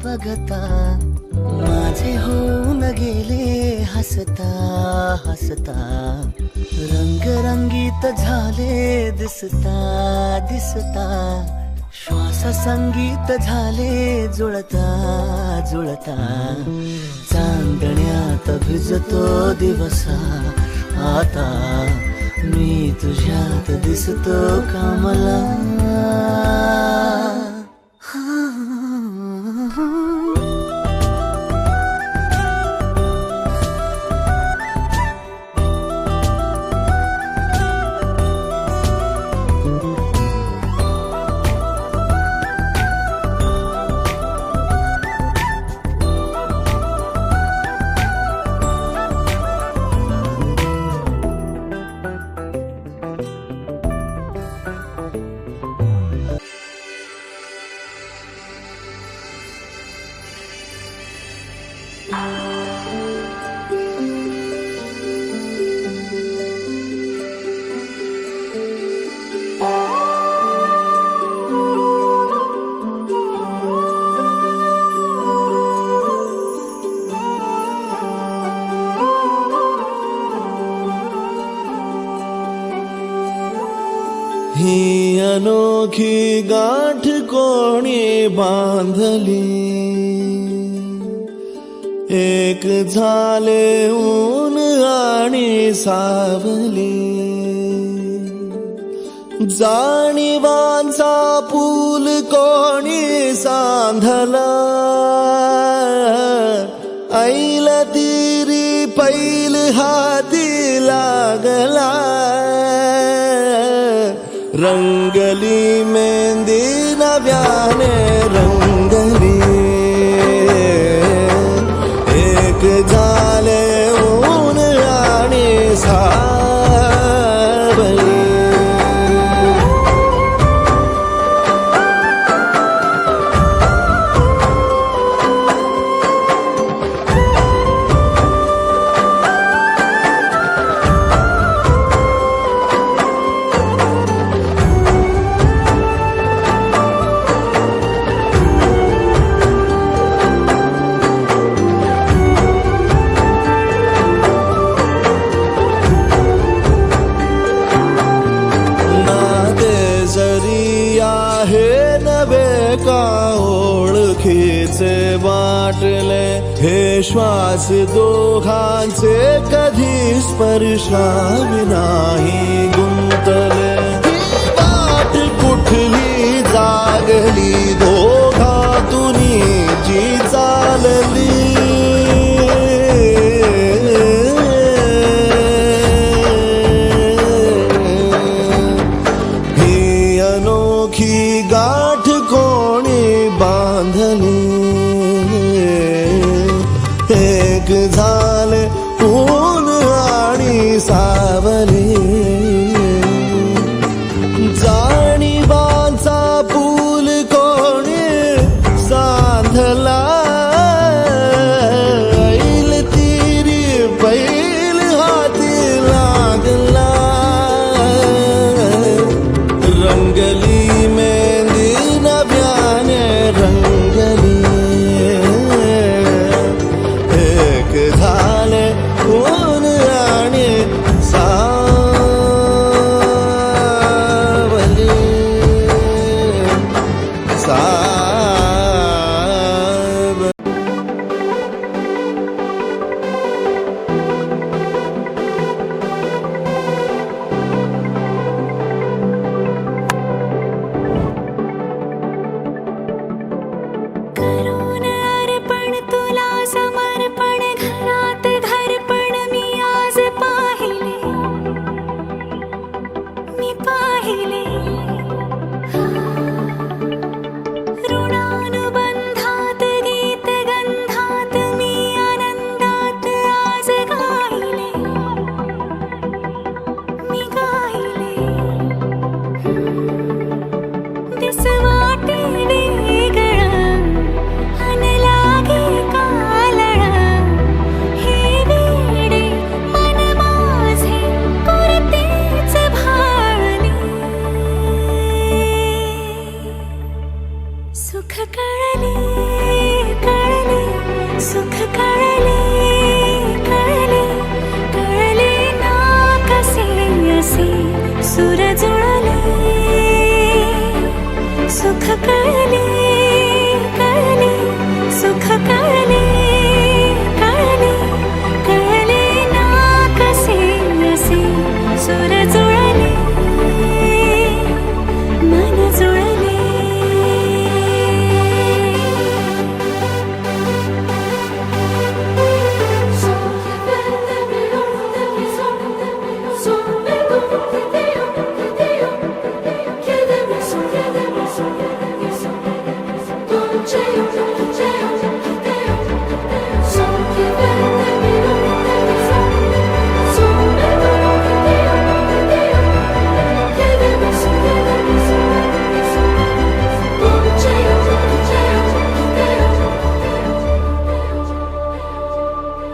बघता माझे होऊन गेले हसता हसता रंगरंगीत झाले दिसता दिसता श्वास संगीत झाले जुळता जुळता चांदण्यात भिजतो दिवसा आता मी तुझ्यात दिसतो कामला ही अनोखी गाठ कोणी बांधली एक झाले ऊन आणि सावली जाणीवांचा पूल कोणी सांधला ऐल तिरी पैल हाती लागला रंगली मेहंदी नव्याने रंगली एक झाले ऊन आणि सावली वाटले हे श्वास दोघांचे कधी स्पर्शावी नाही गुंतले वाट कुठली जागली दोघातून जी चालली ही अनोखी गाठ कोणी बांधली एक झाले ऊन आणि सावली जाणीवांचा पूल कोणी सांधला ऐल तिरी पैल हाती लागला रंगली मेहंदी नव्याने रंगली झाले ऊन आणि सावली कळले कळले सुख कळले कळले कळले ना कसे असे सुर जुळले मन जुळले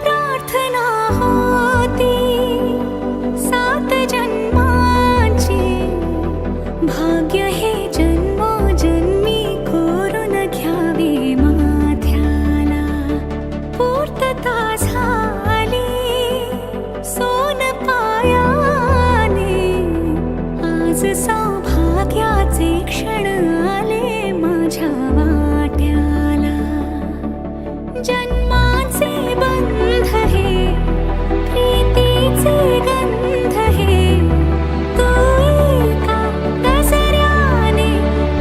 प्रार्थना होती 7 जन्मांची भाग्य हे जन्मोजन्मी कोरून घ्यावे माथ्याला पूर्तता झाली सोन पायाने आज सौभाग्याचे क्षण आले माझ्या वाट्याला जन्माचे बंध हे प्रीतीचे गंध हे तू एका दसऱ्याने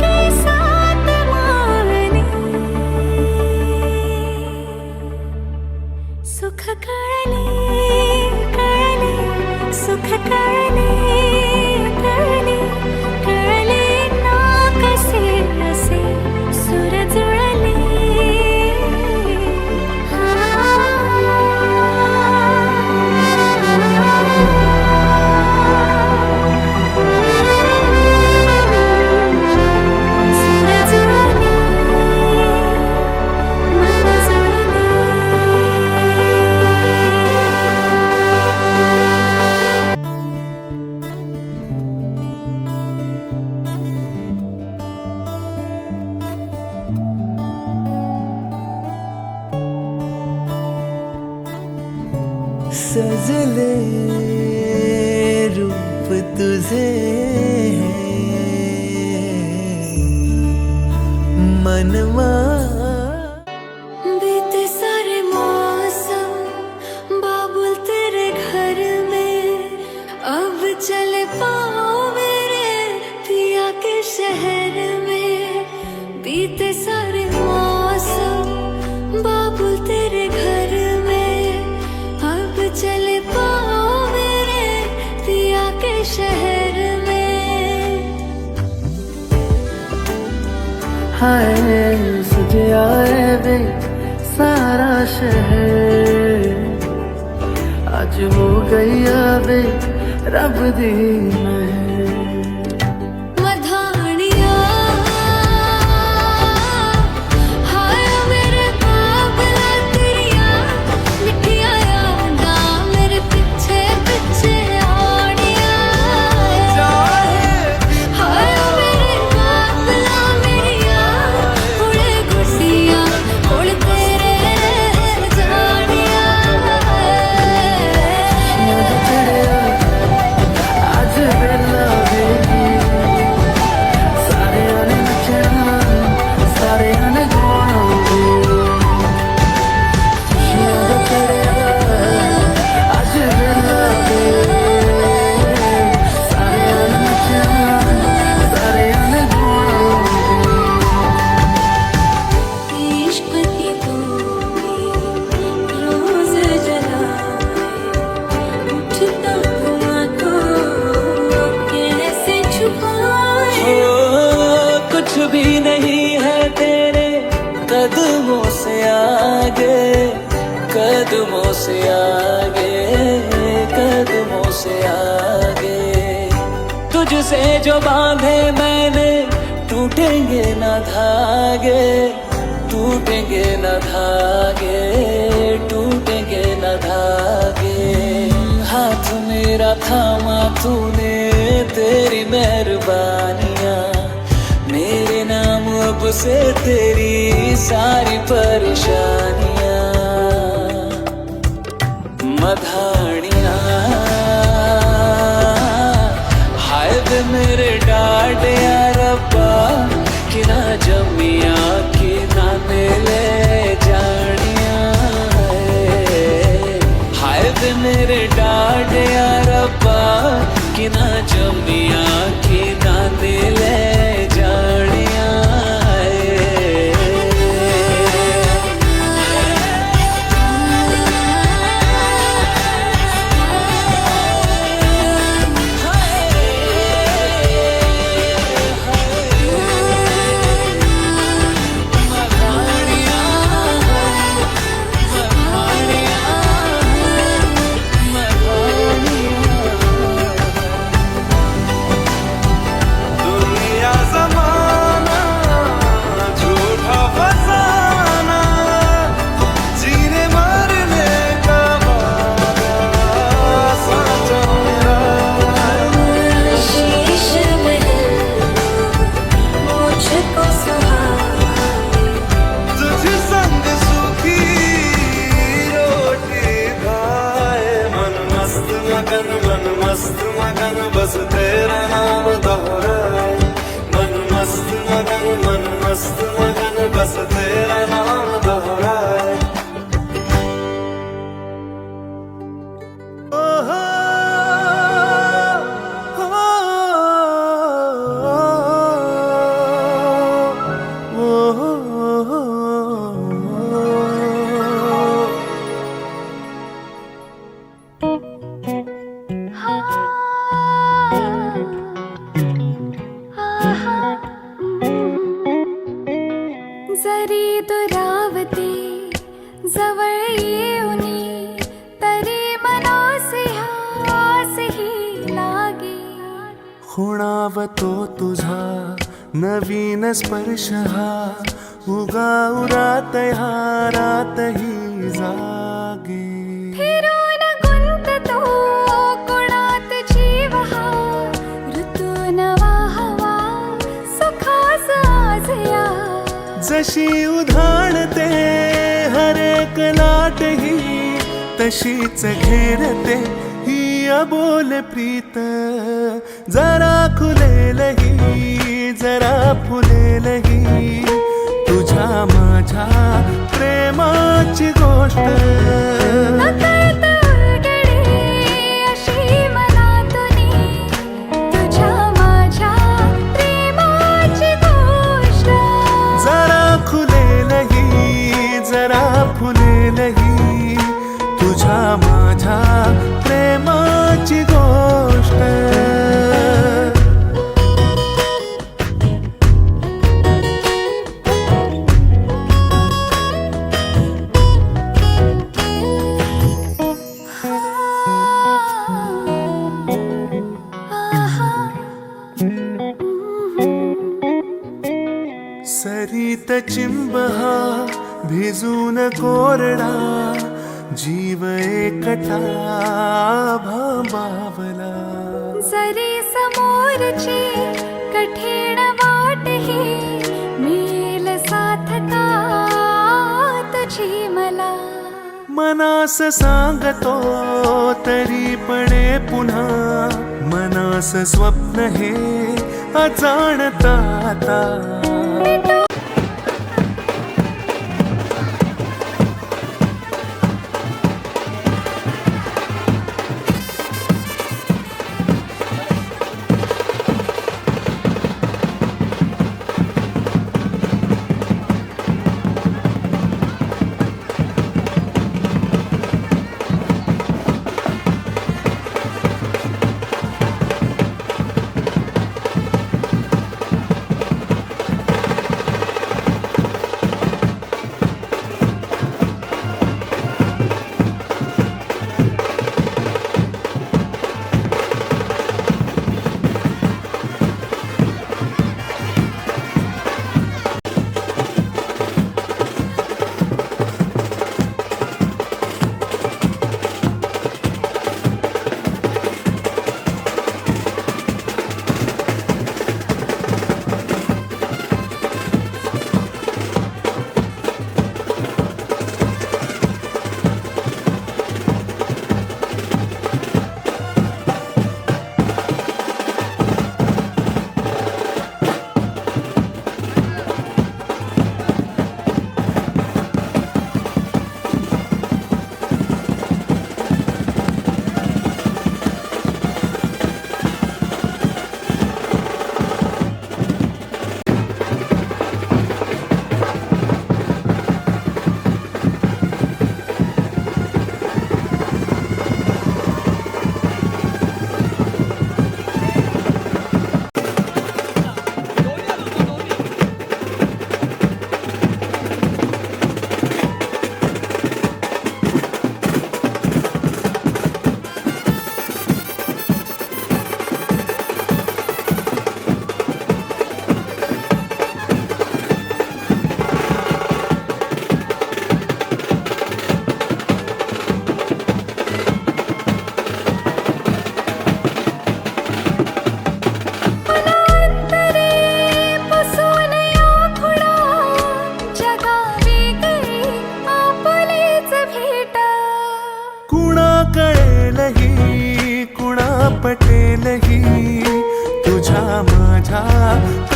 केसात माळणे सुख कळले कळले सुख कळले कळले कळले ना कसे असे सुर जुळले सजले रूप तुझे मनवा बीते सारे मौसम बाबुल तेरे घर में अब चल पाओ मेरे पिया के शहर में बीते सारे मौसम बाबुल तेरे घर में अब चल पाओ मेरे पिया के शहर में हाय सजे आए वे सारा शहर आज हो गई वे रब दी महर मधानिया हाय मेरे बाबला तेरिया मिठिया यादा मेरे पीछे पीछे आड़िया हाय मेरे बाबला मेरिया उड़े गुसिया उड़ तेरे जानिया आज बेला बेगी सारे आने नचना सारे आने गाना याद तेरे आज बेला बेगी सारे आने नचना सारे आने गाना इश्क की तूने रोज जलाए उठता धुआं को कैसे छुपाए कुछ भी नहीं है तेरे कदमों से आगे कदमों से आगे कदमों से आगे तुझसे जो बांधे मैंने टूटेंगे ना धागे टूटेंगे ना धागे टूटेंगे ना धागे हाथ मेरा थामा तूने तेरी मेहरबानियां मेरे नाम अब से तेरी सारी परेशानियां मधानियां हाय वे मेरे डाड या रब्बा किनारे जमिया की नाने ले जानिया हाय वे मेरे डाड यार रब्बा कि ना जमिया की नाने ले जानिया दुनिया जमाना झूठा फसाना जीने मरने का वादा साचा मेरा शीश महल मुझको सुहाए तुझ संग सूखी रोटी खाए मन मस्त मगन बस तेरा नाम दोहराए मन मस्त मगन बस तेरा नाम दोहराए जरी दुरावते जवळ येऊनी तरी मनासे हास ही लागे खुणावतो तुझा नवीन स्पर्श हा उगा उरात हारातही जागे फिरून गुंततो कोणात जीव हा ऋतू नवा हवा सुखास आज या जशी उधाणते हरेक लाट ही तशीच घेरते ही अबोल प्रीत जरा खुलेलही जरा फुलेलही तुझ्या माझ्या प्रेमाची गोष्ट नकळत उलगडे अशी मनातूनी तुझ्या माझ्या प्रेमाची गोष्ट जरा खुलेलही जरा फुलेलही तुझ्या माझ्या प्रेमाची गोष्ट सरीत चिंब हा भिजून कोरडा जीव एकटा भांबावला जरी समोरची कठीण वाट ही मिळेल साथ का तुझी मला मनास सांगतो तरी पणे पुन्हा मनास स्वप्न हे अजाणता आता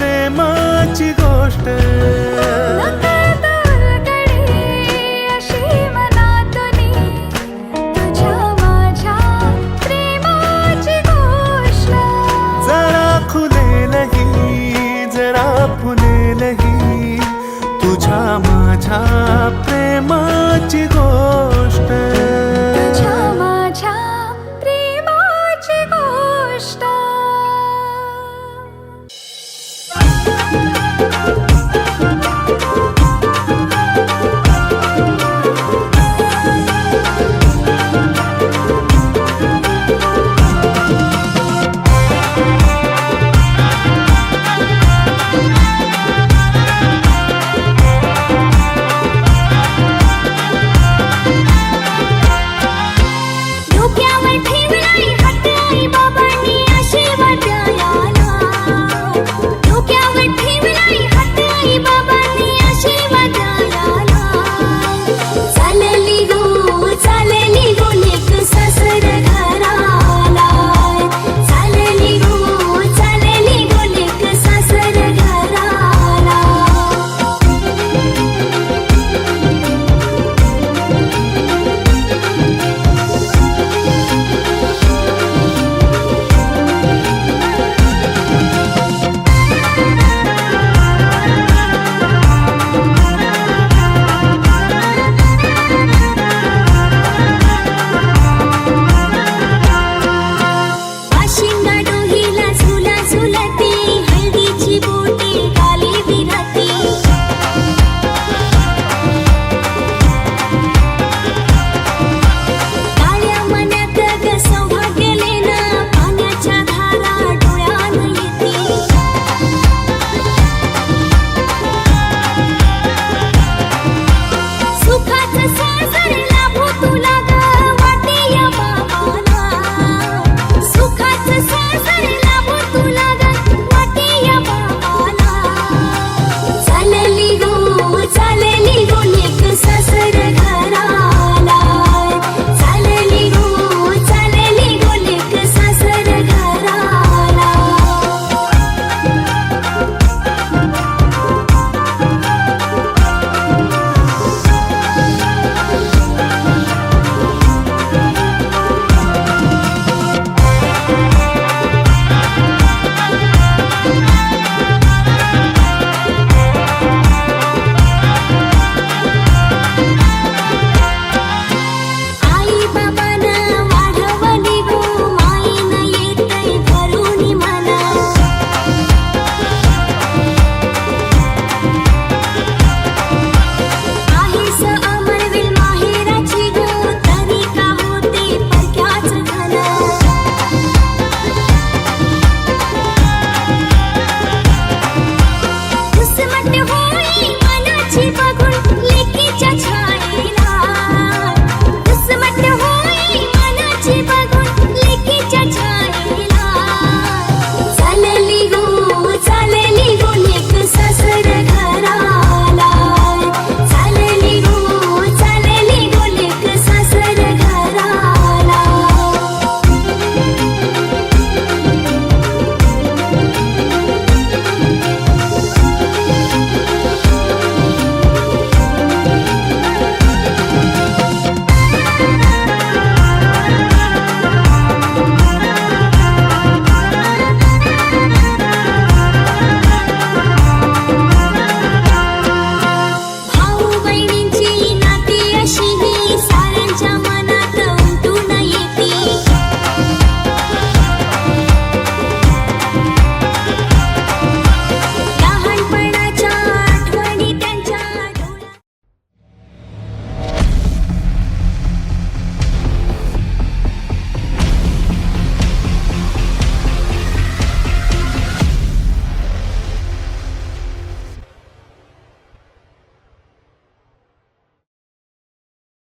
प्रेमाची गोष्ट अशी मनातुनी तुझ्या माझ्या प्रेमाची गोष्ट जरा खुलेलही जरा फुलेलही तुझ्या माझ्या प्रेमाची गोष्ट तुझ्या माझ्या प्रेमाची गोष्ट